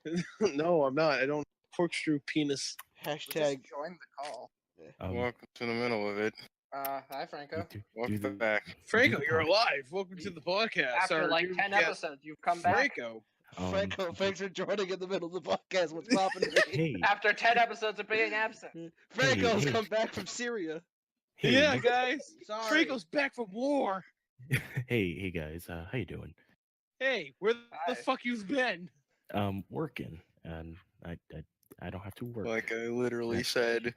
No, I'm not. I don't corkscrew penis. We Hashtag. just joined the call. Welcome to the middle of it. Hi, Franco. Welcome back. Franco, the you're podcast. alive. Welcome to the podcast. After Our like new 10 guest, episodes, you've come back. Franco. Franco, thanks for joining in the middle of the podcast. What's poppin'? Hey, After 10 episodes of being absent. Franco's hey. come back from Syria. hey, Yeah, Nick- guys. Sorry. Franco's back from war. hey guys, how you doing? Hey, where the Hi. fuck you've been? Working, and I don't have to work. Like I literally said.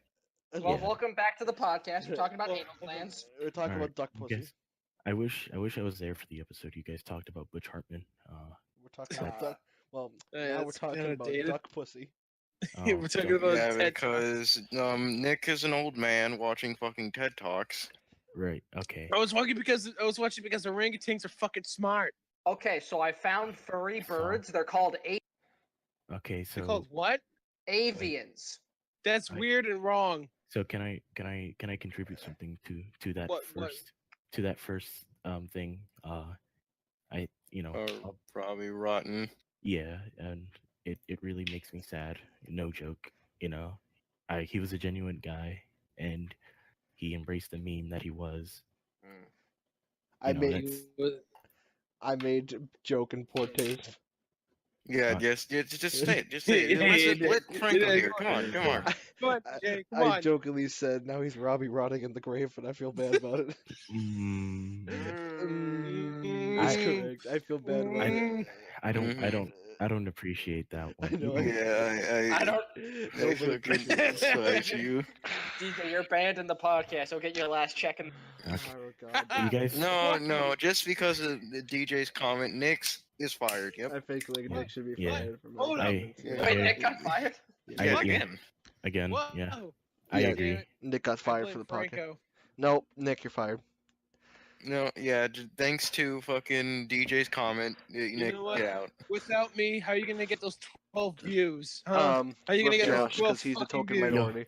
Well, Yeah. welcome back to the podcast. We're talking about anal glands. We're talking Alright, about duck you pussy. guys- I wish I was there for the episode you guys talked about Butch Hartman. We're talking about Uh, duck. Well, Yeah, now we're it's talking kinda about dated. duck pussy. Yeah, we're talking about Yeah, TED because Nick is an old man watching fucking TED Talks. right. Okay. I was watching because orangutans are fucking smart. Okay, so I found furry birds. They're called Okay. They're So called what? avians. That's I- weird and wrong. so can I contribute something to that What- first thing? I Probably rotten. yeah, and it really makes me sad. No joke. He was a genuine guy, and he embraced the meme that he was. Mm. I know, made that's- I made joke in poor taste. Yeah, Uh, just say it. Just say it. Yeah, Let yeah, Franco yeah, here. Come on, come on. Come on, Jay, come I on. jokingly said, now he's Robbie rotting in the grave, and I feel bad about it. Mm, That's I- correct. I feel bad about it. I don't appreciate that one. I know. Yeah, I don't. I Nobody fucking appreciates it. despise you. DJ, you're banned in the podcast. You'll get your last check in. Okay. Oh god. You guys, No, just because of the DJ's comment, Nick's is fired. Yep. I think like Nick should be Yeah. fired from Hold that. up. Yeah. Wait, Nick got fired? I- Yeah, yeah. again. Whoa. yeah, I Yeah, agree. damn it. Nick got I fired blame for the podcast. Franco. Nope, Nick, you're fired. No, yeah. Thanks to fucking DJ's comment, Nick, know what? get out. Without me, how are you gonna get those 12 views? Huh? How are you gonna With get Josh, 12 because he's a fucking token views? minority.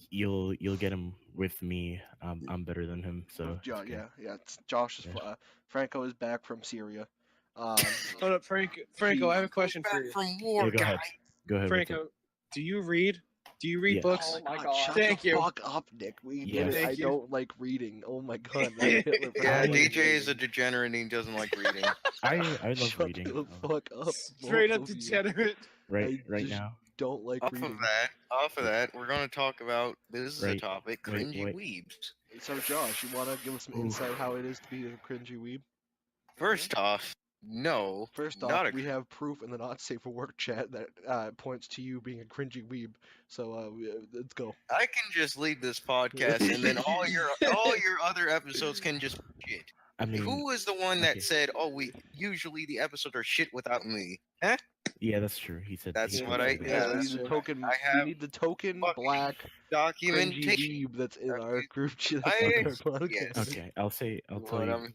You'll get him with me. I'm better than him, so With it's Jo- okay. yeah. Josh is Yeah. Franco is back from Syria. Hold up, Franco. I have a question for you. From war, Yeah, go ahead. guy. Go ahead. What's up? Franco, do you read? Do you read Yes. books? Oh my God, god. shut Thank the you. fuck up, Nick. We Yes. get it. Thank I you. don't like reading. Oh my god, I'm Hitler for Yeah, not liking DJ is a reading. degenerate and he doesn't like reading. I love Shut reading. the fuck up, Straight both up of you. degenerate. Right just now. don't like Off reading. of that, we're gonna talk about this is a Right. topic: Wait, cringy wait. weebs. So, Josh, you want to give us some Ooh. insight how it is to be a cringy weeb? First off, no. First not off, a we have proof in the not safe for work chat that points to you being a cringy weeb. So let's go. I can just leave this podcast, and then all your other episodes can just shit. I mean, Who was the one that okay. said, "Oh, we usually the episodes are shit without me"? Huh? Yeah, that's true. He said. That's he what did I- say that. yeah, we that's need the true. token. I We have need the token fucking black cringy documentation. weeb that's in That our we- group chat. I- on our podcast. yes. Okay, I'll tell What you. I'm-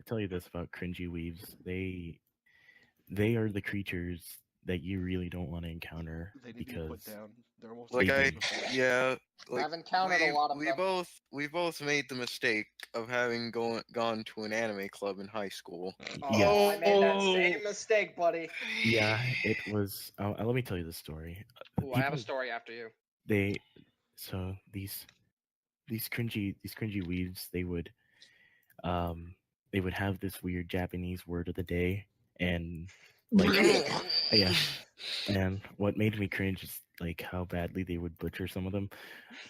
Tell you this about cringy weaves. They are the creatures that you really don't want to encounter They need to be because put down. They're almost like They I, do. yeah, like I've encountered a lot of we them. both made the mistake of having gone to an anime club in high school. Oh, I made that Oh. same mistake, buddy. yeah, it was. Let me tell you the story. Ooh, I have a People- story after you. So these cringy weaves, they would have this weird Japanese word of the day, and like yeah, and what made me cringe is like how badly they would butcher some of them.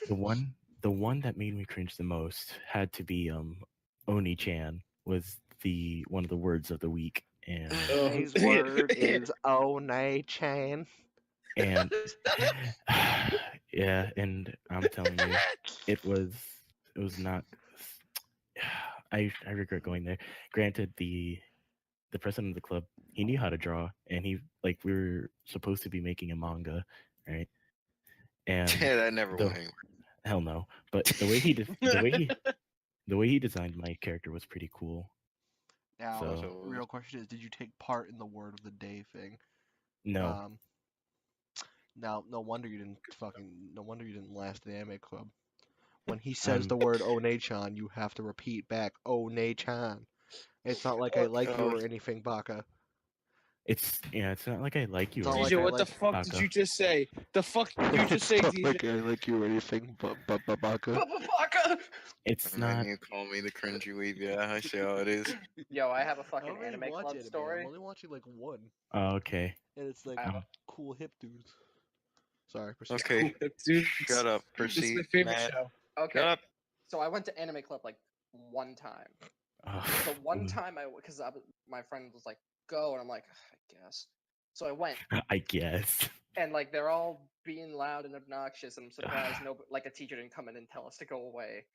The one that made me cringe the most had to be Oni-chan was the one of the words of the week, and Today's word is Onai-chan. and yeah, and I'm telling you, it was not. I regret going there. Granted, the president of the club, he knew how to draw, and we were supposed to be making a manga, right? And Yeah, that never the- went anywhere. hell no. But the way he designed my character was pretty cool. Now, So- So- real question is, did you take part in the word of the day thing? No, Now, no wonder you didn't last the anime club. When he says Um, the word One-chan, you have to repeat back One-chan. It's not like I like you or anything, Baka. it's not like I like you. It's not or like DJ, I what the anything, fuck Baka. did you just say? The fuck did you just say, It's not DJ? like I like you or anything, Baka. Baka! It's And then not. you call me the cringy weeb. Yeah, I see how it is. Yo, I have a I fucking don't really anime watch club anime. story. I'm only watching like one, Oh, okay. and it's like I have a- cool hip dudes. Sorry, proceed. Okay, Dude, shut up. This is Proceed, my favorite Matt. show. Okay, Shut up. so I went to anime club like one time. Oh, So one ooh. time because my friend was like, "Go," and I'm like, "I guess." So I went, I guess. and like they're all being loud and obnoxious, and I'm surprised no, like a teacher didn't come in and tell us to go away.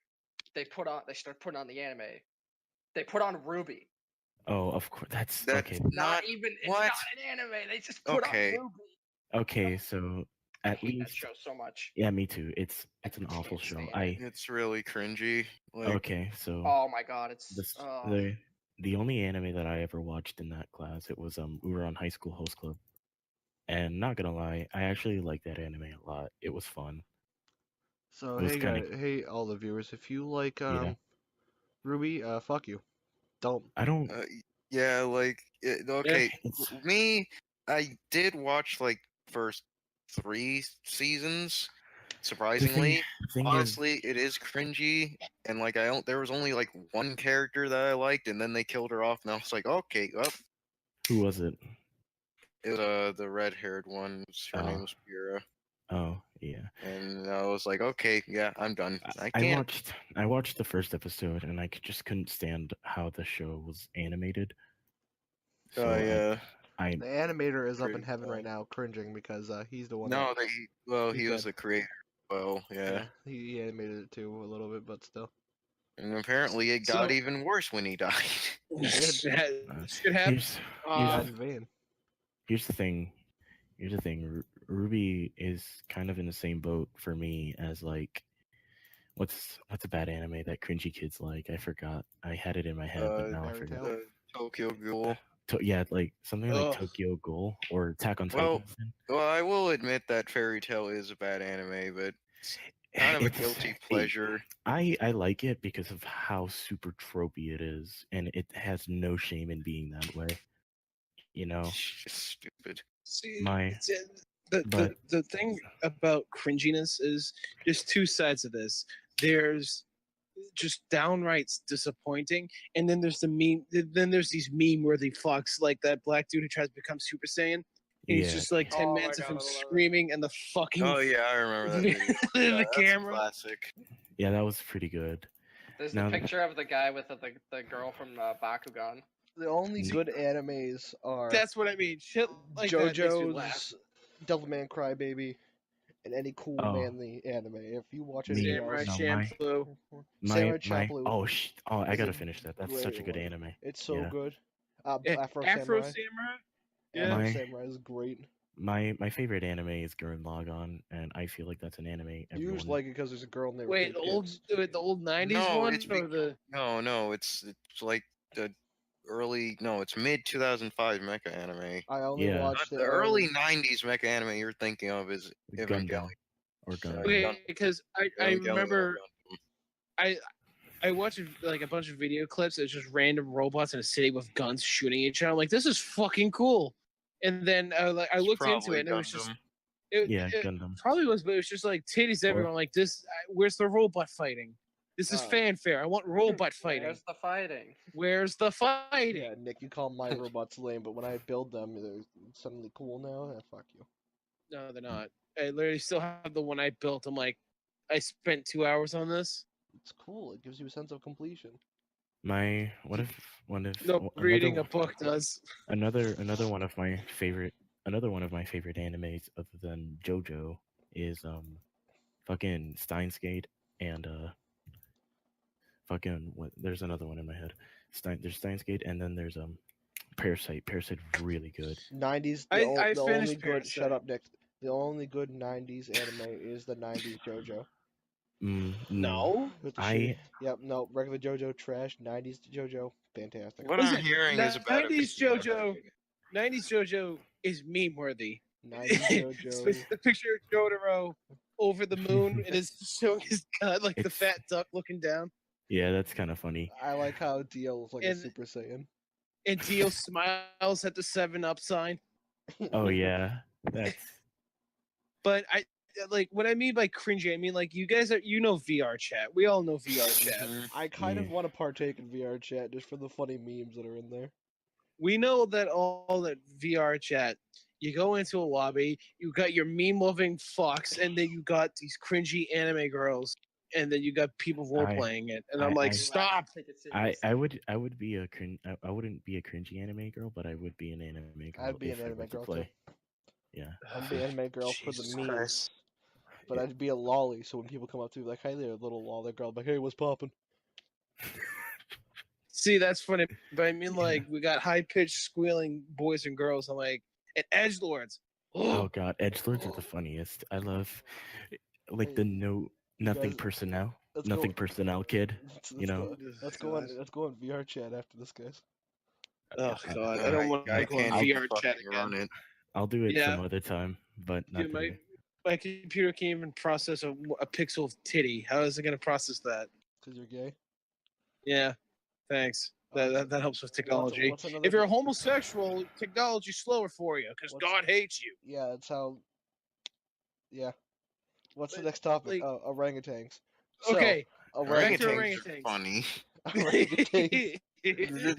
They start putting on the anime. They put on Ruby. Oh, of course. That's That's okay. not Even it's what? not an anime. They just put Okay. on Ruby. Okay, so I at hate that least show so much. yeah, me too. It's an can't awful show. stand it. It's really cringy. Like, Okay, so Oh my god, it's this oh. the only anime that I ever watched in that class, it was we were on high school host club, and not gonna lie, I actually liked that anime a lot. It was fun. So It was hey kinda- guys, hey all the viewers, if you like Yeah. Ruby, fuck you. Don't. I don't. yeah, like okay. It's Me, I did watch like first 3 seasons. Surprisingly, the thing is, honestly, it is cringy, and like I don't. There was only like one character that I liked, and then they killed her off, and I was like, okay, well, who was it? it was the red-haired one. Her name Oh. was Pura, Oh, yeah. and I was like, okay, yeah, I'm done. I I can't. watched the first episode, and I just couldn't stand how the show was animated. So Oh yeah. I The animator is up in Pretty heaven right cool. now, cringing because he's the one. No, that, he he's was dead. the creator. Well, yeah. he animated it too a little bit, but still. And apparently it got So- even worse when he died. This could happen. here's Died in vain. here's the thing. Ruby is kind of in the same boat for me as like what's a bad anime that cringy kids like? I forgot. I had it in my head, but now I Fairy forgot. Tail? Tokyo Ghoul. Yeah, like something like Ugh. Tokyo Ghoul or Attack on Well, Titan. Well, I will admit that Fairy Tail is a bad anime, but kind of a It's- guilty pleasure. I like it because of how super tropey it is, and it has no shame in being that way. You know, It's just stupid. See, my the thing about cringiness is there's two sides of this. There's just downright disappointing, and then there's the meme. Then there's these meme-worthy fucks like that black dude who tries to become Super Saiyan. And he's just like 10 Oh my minutes of God, him I love it. screaming and the fucking Oh yeah, I remember that video. in Yeah, the that's a camera. classic. yeah, that was pretty good. There's Now- the picture of the guy with the girl from Bakugan. The only See- good animes are That's what I mean. Shit like that makes me laugh. JoJo's, Devilman Crybaby, and any cool Oh. manly anime. If you watch Me- anything Samurai else, no, my- Champloo. Samurai Champloo. I is gotta a finish that. That's great such a good one. anime. It's so Yeah. good. Yeah, Afro Afro Samurai. Samurai. Yeah. Afro My- Samurai is great. My favorite anime is Gurren Lagann, and I feel like that's an anime You everyone. just like it because there's a girl in there Wait, with the old '90s No, one it's or the No, it's like the it's mid 2005 mecha anime. I only Yeah. watched Not it the when it early was- 90s mecha anime you're thinking of is Gundam Evangelion. or Sorry. Gundam. okay Gundam. because I Evangelion or remember Gundam. I watched like a bunch of video clips. It's just random robots in a city with guns shooting each other. I'm like, this is fucking cool. And then I It's looked into probably it, and it was just Gundam. Yeah, it Gundam. probably was, but it was just like titties everywhere. I'm like, this. Where's the robot fighting? This is Oh. fanfare. I want robot fighting. Where's the fighting? Where's the fighting? Yeah, Nick, you call my robots lame, but when I build them, they're suddenly cool now. Fuck you. No, they're not. I literally still have the one I built. I'm like, I spent 2 hours on this. It's cool. It gives you a sense of completion. What if No, reading a book does. another one of my favorite animes other than JoJo is fucking Steins Gate and there's another one in my head. There's Steins Gate and then there's Parasite. Parasite really good. 90s. I The only finished good. Shut Parasite. up, Nick. The only good 90s anime is the 90s JoJo. No. With the I shit. Yep, no, regular JoJo trash. 90s JoJo, fantastic. What I'm hearing is about 90s JoJo. 90s JoJo is meme worthy. 90s JoJo. The picture of Jotaro over the moon and is showing his gun like the It's- fat duck looking down. Yeah, that's kind of funny. I like how Dio looks like a And- Super Saiyan. And Dio smiles at the 7-Up sign. Oh yeah, that's But I like what I mean by cringy. I mean like you guys are VR chat. We all know VR chat. Mhm. I kind of Yeah. want to partake in VR chat just for the funny memes that are in there. We know that all that VR chat. You go into a lobby, you got your meme loving fucks, and then you got these cringy anime girls, and then you got people role playing it. And I'm like, I- stop. I would be a I wouldn't be a cringy anime girl, but I would be an anime girl. I'd be if an I anime were to girl, too. play. Yeah. I'd be anime girl for the Jesus memes. Christ. But I'd be a lolly, so when people come up to me like, "Hey there, little lolly girl," I'm like, "Hey, what's poppin'?" See, that's funny. But I mean, like, we got high pitched squealing boys and girls. I'm like, and edgelords. Oh god, edgelords are the funniest. I love like Hey, the nothing guys, personnel, let's nothing go. personnel kid. Let's You know, go on VR chat after this, guys. Oh god, I don't want I to go on can't VR fucking chat run again. it. I'll do it Yeah. some other time, but not Dude, today. my computer can't even process a pixel of titty. How is it going to process that? Cause you're gay. Yeah, thanks. That helps with technology. What's another If you're a good- homosexual, technology's slower for you because What's- God hates you. Yeah, that's how. Yeah. What's the But, next topic? like- Orangutans. So, Okay. Back to Orangutans are orangutans. funny. orangutans.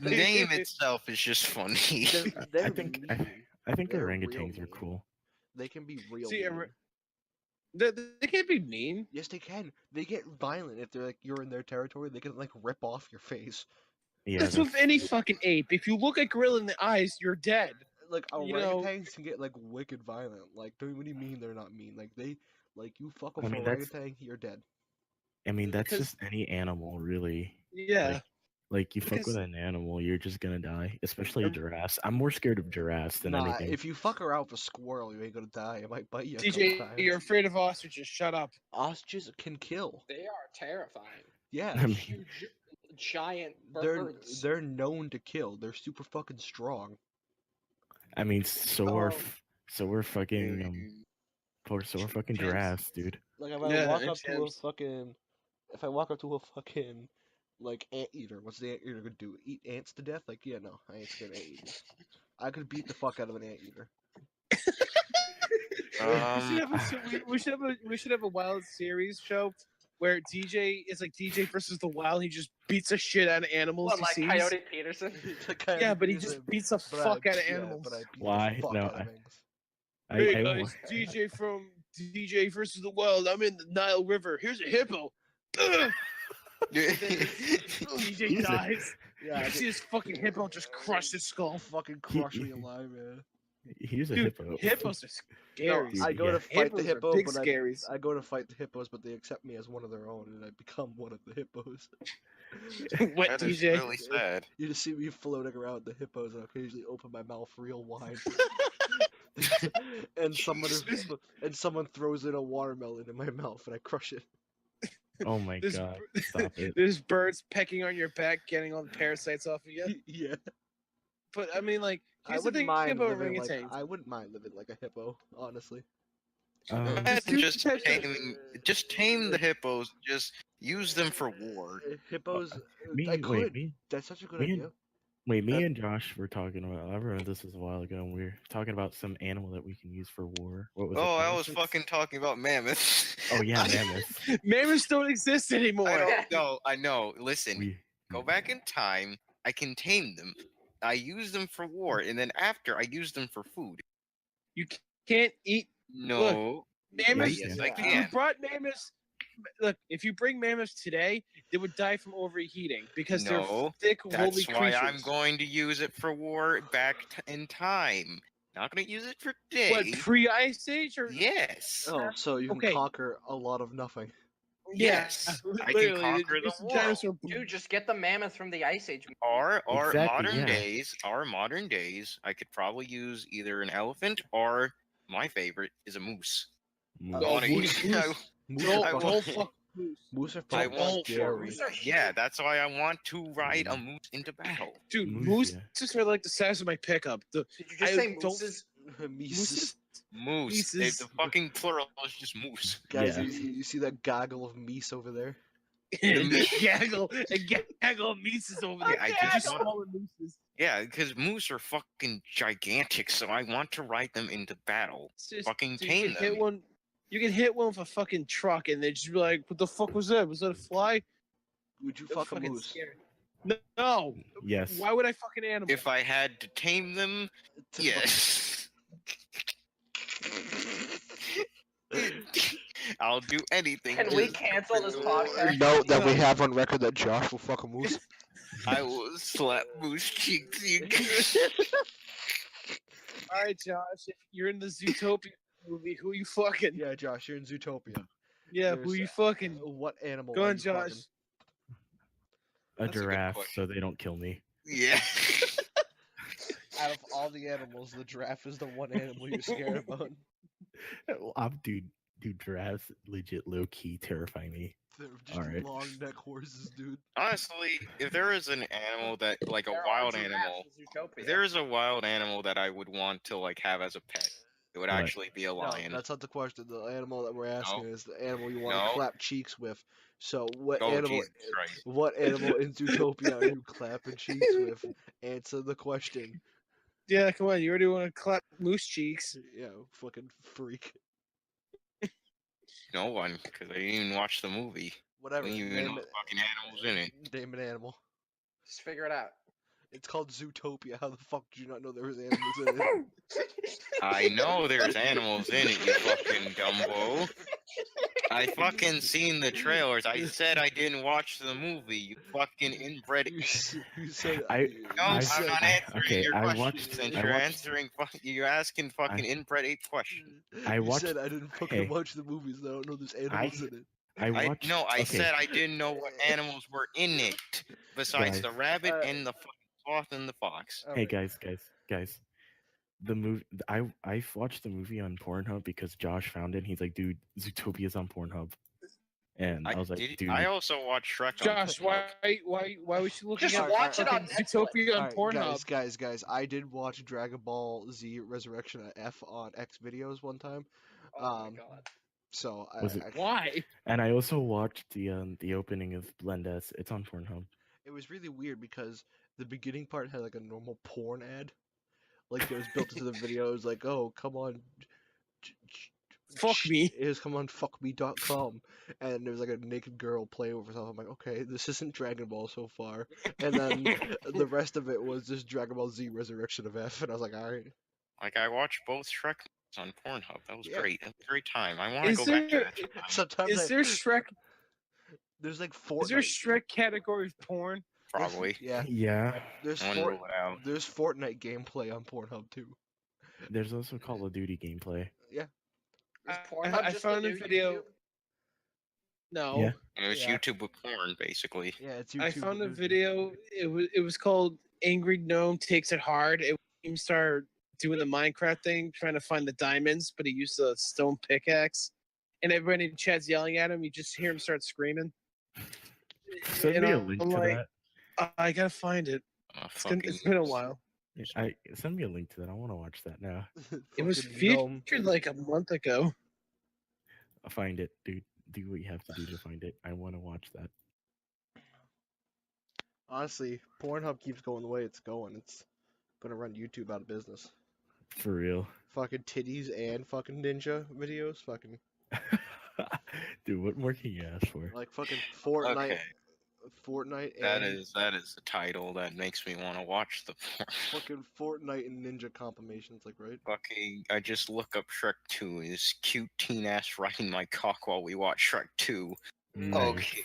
The name itself is just funny. They're I think mean. I think They're real orangutans are mean. cool. They can be real. See, mean. they can't be mean. Yes, they can. They get violent if they're like you're in their territory. They can like rip off your face. Yeah, That's with any fucking ape. If you look a gorilla in the eyes, you're dead. Like You know- orangutans can get like wicked violent. Like, what do you mean they're not mean? Like you fuck with I an mean, that's- orangutan, you're dead. I mean, that's because- just any animal, really. Yeah. Like you fuck Because- with an animal, you're just gonna die. Especially giraffes. I'm more scared of giraffes than Nah, anything. if you fuck around with a squirrel, you ain't gonna die. It might bite you a couple DJ, times. you're afraid of ostriches. Shut up. Ostriches can kill. They are terrifying. Yeah, I mean, Huge, giant they're birds. they're known to kill. They're super fucking strong. so are Oh. so are fucking so are fucking Chance- giraffes, dude. Like if I Yeah, walk and up to a chimps. fucking, like anteater, what's the anteater gonna do? Eat ants to death? Like yeah, no, I ain't scared of anteaters. I could beat the fuck out of an anteater. We should have a wild series show where DJ is like DJ versus the wild. He just beats the shit out of animals What, he like sees. Coyote Peterson? Yeah, but he just beats the But I- fuck out of yeah, animals. but I beat the Why? fuck No, out of I- things. Hey I guys, DJ from DJ versus the Wild. I'm in the Nile River. Here's a hippo. Ugh! DJ He's a- dies. Yeah, You I see this fucking hippo just crush his skull. fucking crush me alive, man. He's a Dude, hippo. hippos are No, scary. Dude, I go yeah. to fight the Hippos are hippo, big but scaries. I go to fight the hippos, but they accept me as one of their own, and I become one of the hippos. Wet That is DJ. really sad. You just see me floating around with the hippos, and I occasionally open my mouth real wide. and someone throws in a watermelon in my mouth, and I crush it. Oh my This god! Stop it. There's birds pecking on your back, getting all the parasites off of you. Yeah, But I mean, like, I here's the wouldn't thing mind about living like orangutans. I wouldn't mind living like a hippo, honestly. Imagine Just just tame the hippos. Just use them for war. Hippos, Me, I wait, could. me, That's such a good me and- idea. me and Josh were talking about. I remember this was a while ago, and we were talking about some animal that we can use for war. What was it? Oh, I was elephants? fucking talking about mammoths. Oh yeah, mammoths. Mammoths don't exist anymore. I don't know. I know. Listen, We go back in time. I can tame them. I use them for war, and then after I use them for food. You can't eat No. mammoths. Yes, I If you can. brought mammoths, look, if you bring mammoths today, they would die from overheating because No, they're thick, woolly That's why creatures. I'm going to use it for war back in time. Not going to use it for today. What, pre-ice age or Yes. Oh, so you can Okay. conquer a lot of nothing. Yes, I can literally, conquer the it's world. dinosaur- Dude, just get the mammoth from the Ice Age. Or Exactly, modern days, I could probably use either an elephant or my favorite is a moose. moose. I wanna moose, use- moose. Moose Don't, are I fucking, don't fuck moose. moose are I fucking want- scary. Moose are Yeah, huge. that's why I want to ride a moose into battle. Dude, Moose, mooses are like the size of my pickup. Did you just I say don't- mooses? Mooses. Moose. Mooses. The fucking plural is just moose. Guys, Yeah. you see that gaggle of meese over there? a gaggle of mooses over there. Yeah, I They're just just- smaller mooses. Yeah, because moose are fucking gigantic, so I want to ride them into battle. It's just- Fucking so tame you can hit them. one. You can hit one with a fucking truck, and they just be like, "What the fuck was that? Was that a fly?" Would you They're fuck a fucking moose? scary. No. Yes. Why would I fuck an animal? If I had to tame them, To yes. I'll do anything. Can we just cancel this for podcast? Note that we have on record that Josh will fuck a moose. I will slap moose cheeks. You All right, Josh. If you're in the Zootopia movie, who you fucking? Yeah, Josh, you're in Zootopia. Yeah, who there's- you fucking? What animal? Go are on, you fucking? Josh. A That's a good giraffe, question. so they don't kill me. Yeah. Out of all the animals, the giraffe is the one animal you're scared about. Dude, giraffes legit low key terrify me. They're just Alright. long neck horses, dude. Honestly, if there is an animal that, like a There are wild giraffes animal, in Zootopia. if there is a wild animal that I would want to like have as a pet, it would What? actually be a No, lion. that's not the question. The animal that we're asking No. is the animal you want to No. clap cheeks with. So, what Oh, animal? Jesus Christ. What animal in Zootopia are you clapping cheeks with? Answer the question. Yeah, come on. You already want to clap moose cheeks. Yeah, fucking freak. No one, because I didn't even watch the movie. I Whatever. didn't even know the fucking animals in it. Name an animal. Just figure it out. It's called Zootopia. How the fuck did you not know there was animals in it? I know there's animals in it, you fucking Dumbo. I fucking seen the trailers. I said I didn't watch the movie, you fucking inbred. You said No, I I'm said- not answering okay, your I questions. watched- Since I you're watched- answering, you're asking fucking inbred 8 questions. I You watched- said I didn't fucking hey. watch the movies. I don't know there's animals in it. I watched. No, I okay, said I didn't know what animals were in it besides Guys. the rabbit Uh, and the fucking sloth and the fox. Hey Alright. guys. The movie. I watched the movie on Pornhub because Josh found it. And he's like, dude, Zootopia's on Pornhub, and I was like, dude. I also watched Shrek on Josh, Pornhub. why was you looking Just at watch it on fucking Netflix. Zootopia on Alright, Pornhub? guys, I did watch Dragon Ball Z Resurrection of F on X videos one time. Oh my god. So Was it- Why? And I also watched the opening of Blend S. It's on Pornhub. it was really weird because the beginning part had like a normal porn ad. Like it was built into the video. It was like, oh, come on. Fuck me. It was come on fuckme.com. And there was like a naked girl playing with herself. I'm like, okay, this isn't Dragon Ball so far. And then the rest of it was just Dragon Ball Z Resurrection of F. And I was like, alright. Like I watched both Shrek on Pornhub. That was Yeah. great. It was a great time. I want to Is go back to there that. sometime. Sometimes is there Shrek? there's like Is there Fortnite. Shrek category of porn? Probably. Yeah. Yeah. There's I want to rule it out. There's Fortnite gameplay on Pornhub too. There's also Call of Duty gameplay. Is I- Pornhub I just found the a new video- YouTube? No. Yeah. It was Yeah. YouTube with porn, basically. Yeah, it's YouTube. I found a There's- video. It was called "Angry Gnome Takes It Hard." It he started doing the Minecraft thing, trying to find the diamonds, but he used a stone pickaxe, and everybody in chat's yelling at him. You just hear him start screaming. Send And me a I'm link to like, that. I gotta find it. Fucking It's been a while. Send me a link to that. I want to watch that now. It was Fucking gnome. featured like a month ago. I'll find it, dude. Do what you have to do to find it. I want to watch that. Honestly, Pornhub keeps going the way it's going. It's gonna run YouTube out of business. For real. Fucking titties and fucking ninja videos. Fucking Dude, what more can you ask for? like fucking Fortnite. Okay, Fortnite that and is the title that makes me want to watch the porn. fucking Fortnite and ninja compilations. Like right. Fucking, I just look up Shrek 2. Is cute teen ass riding my cock while we watch Shrek 2. Nice. Okay.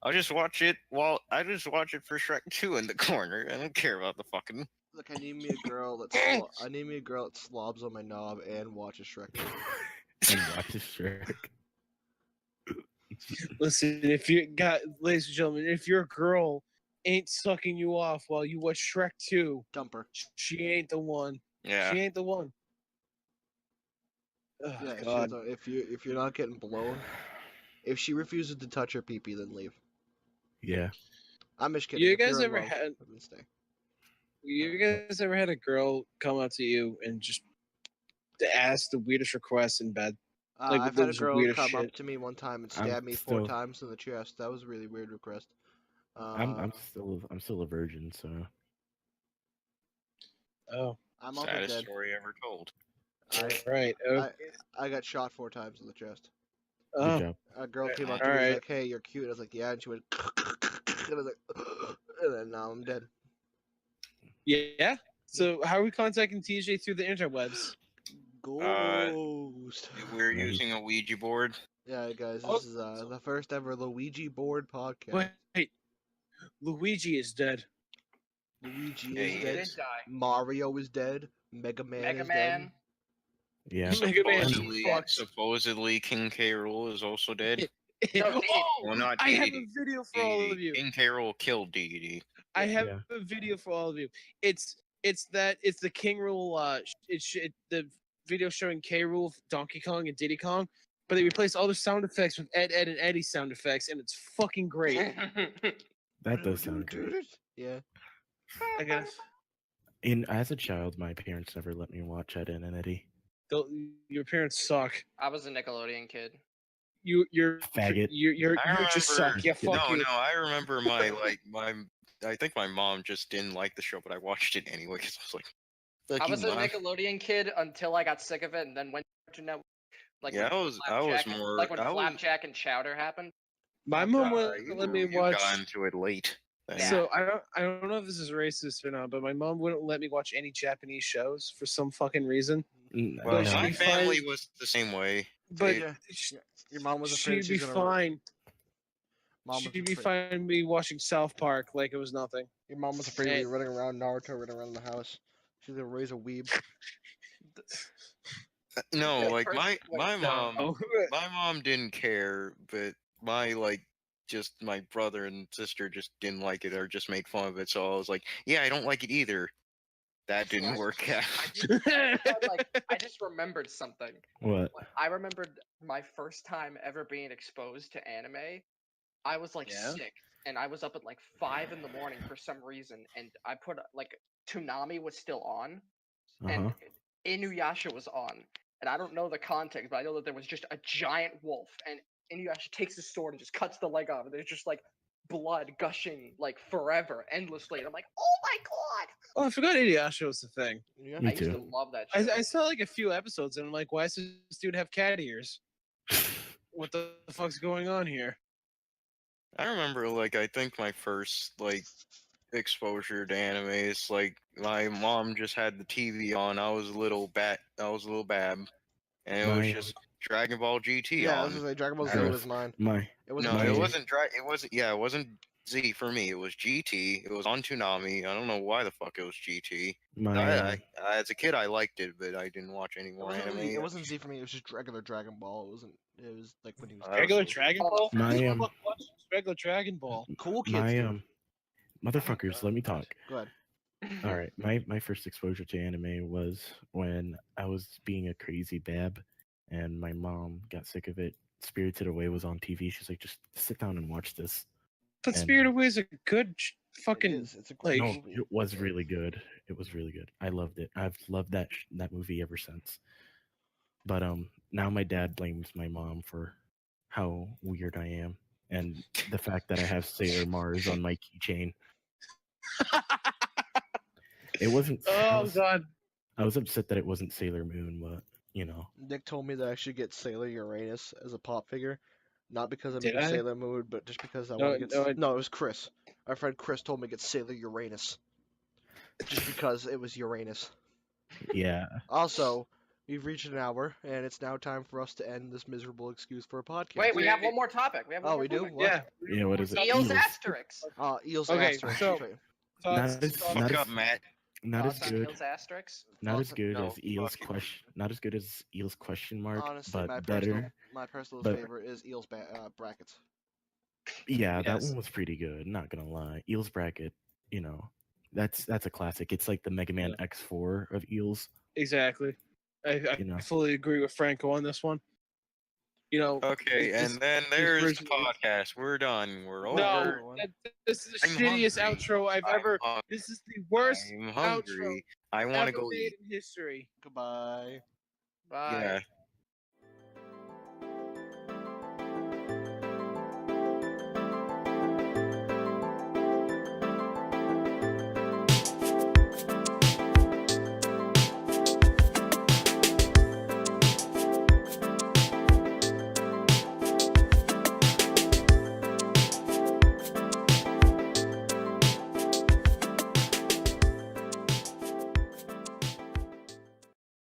I just watch it for Shrek 2 in the corner. I don't care about the fucking. Look, I need me a girl that slobs on my knob and watches Shrek. And watches Shrek. Listen, if you got, ladies and gentlemen, if your girl ain't sucking you off while you watch Shrek 2, Dumper. she ain't the one. Yeah. She ain't the one. Oh, Yeah, she God. does- if you're not getting blown, if she refuses to touch her pee-pee, then leave. Yeah. I'm just kidding. You If you're guys in ever love, had then stay. you guys ever had a girl come up to you and just ask the weirdest request in bed? Like, I've that had a was girl weird as come up shit. to me one time and I'm stab me 4 still- times in the chest. That was a really weird request. I'm still a virgin, so Oh, I'm also Saddest dead. story ever told. right. Okay. I got shot 4 times in the chest. good Oh, job. A girl came up All to me and was right. like, "Hey, you're cute." I was like, "Yeah," and she went, and I was like, and then now I'm dead. yeah. So how are we contacting TJ through the interwebs? Ghost. We're Yeah, he- using a Ouija board. Yeah, guys, Oh. this is the first ever Luigi board podcast. Wait, Luigi is dead. Luigi Yeah, is he dead. Did die. Mario is dead. Mega Man Mega is Man. Yeah. Mega Man Supposedly, fucked. supposedly King K. Rool is also dead. No, Oh, Well, not I have a deity. video for all of Deity. you. King K. Rool killed deity. I have Yeah. a video for all of you. It's the King Rule. The video showing K Rule, Donkey Kong, and Diddy Kong, but they replaced all the sound effects with Ed, and Eddie sound effects, and it's fucking great. That does sound great. Yeah. I guess As a child, my parents never let me watch Ed, Edd and Eddie. your parents suck. I was a Nickelodeon kid. You're Faggot. You just suck. remember- Yeah, fuck no, you. no, I remember I think my mom just didn't like the show, but I watched it anyway because I was like, I was a Mom. Nickelodeon kid until I got sick of it and then went to Network. Like Yeah, when I was Flapjack- more. like when I was, Flapjack and Chowder happened. My mom you wouldn't let me watch. got into it late. then. Yeah. So I don't know if this is racist or not, but my mom wouldn't let me watch any Japanese shows for some fucking reason. Well, she'd my be family fine. was the same way. But Yeah. Your mom was afraid she'd be she's gonna. fine. Mom was She'd be afraid- fine me watching South Park like it was nothing. Your mom was afraid of Hey. you running around Naruto, running around the house. She's gonna raise a weeb. No, Okay, like first- my wait, my no. mom Oh, my mom didn't care, but my like just my brother and sister just didn't like it or just made fun of it. So I was like, yeah, I don't like it either. That didn't work out. I just remembered something. What? I remembered my first time ever being exposed to anime. I was like Yeah? sick, and I was up at like 5 in the morning for some reason, and I put like Toonami was still on, and Uh-huh. Inuyasha was on, and I don't know the context, but I know that there was just a giant wolf, and Inuyasha takes his sword and just cuts the leg off, and there's just like blood gushing like forever, endlessly, and I'm like, oh my god! Oh, I forgot Inuyasha was the thing. Yeah. Me I used to too. love that I, shit. I saw like a few episodes and I'm like, why does this dude have cat ears? What the fuck's going on here? I remember like I think my first like exposure to anime is like my mom just had the TV on. I was a little bab, and it was My just Dragon Ball GT Yeah, on. this is like Dragon Ball Z Gross. was mine. my It wasn't No, my it GT. wasn't It wasn't. Yeah, it wasn't Z for me. It was GT. It was on Toonami. I don't know why the fuck it was GT. my As a kid, I liked it, but I didn't watch any It more wasn't anime. really. It wasn't Z for me. It was just regular Dragon Ball. It wasn't. It was like when he was. Regular Dragon Dragon Ball? My, Who the um, fuck watches regular Dragon Ball? Cool kids. my do. motherfuckers, let me talk. Go ahead. All right, my first exposure to anime was when I was being a crazy bab, and my mom got sick of it. Spirited Away was on TV. She's like, just sit down and watch this. But And- Spirit Away is a good It fucking. is. It's a great like- No, movie. it was really good. It was really good. I loved it. I've loved that movie ever since. But now my dad blames my mom for how weird I am and the fact that I have Sailor Mars on my keychain. It wasn't. Oh god. I was upset that it wasn't Sailor Moon, but you know. Nick told me that I should get Sailor Uranus as a pop figure, not because I'm Did in I? Sailor Moon, but just because I No, want to get. no, I- No, it was Chris. Our friend Chris told me to get Sailor Uranus, just because it was Uranus. Yeah. Also, we've reached an hour, and it's now time for us to end this miserable excuse for a podcast. Wait, we have one more topic. We have one Oh, more we do? topic. What? Yeah. Yeah. What is it? Eels Asterix. Eels Okay, asterisk. so- that's right. Thoughts- Not as- thoughts- not Fuck as- up, Matt. Not as Thoughts on good. Eels Asterix? Not as Thoughts- good no, as Eel's fuck you. question. Not as good as Eel's question mark, Honestly, but my better. personal but- favorite is Eels brackets. Yeah, that Yes. one was pretty good. Not gonna lie, Eel's bracket. You know, that's a classic. It's like the Mega Man X4 of Eels. Exactly. I You know. fully agree with Franco on this one. You know. Okay, this- and then there's the version- podcast. We're done. We're over. No, this is the I'm shittiest hungry. outro I've ever. This is the worst I'm outro hungry. I want to ever go made eat. in history. Goodbye. Bye. Yeah.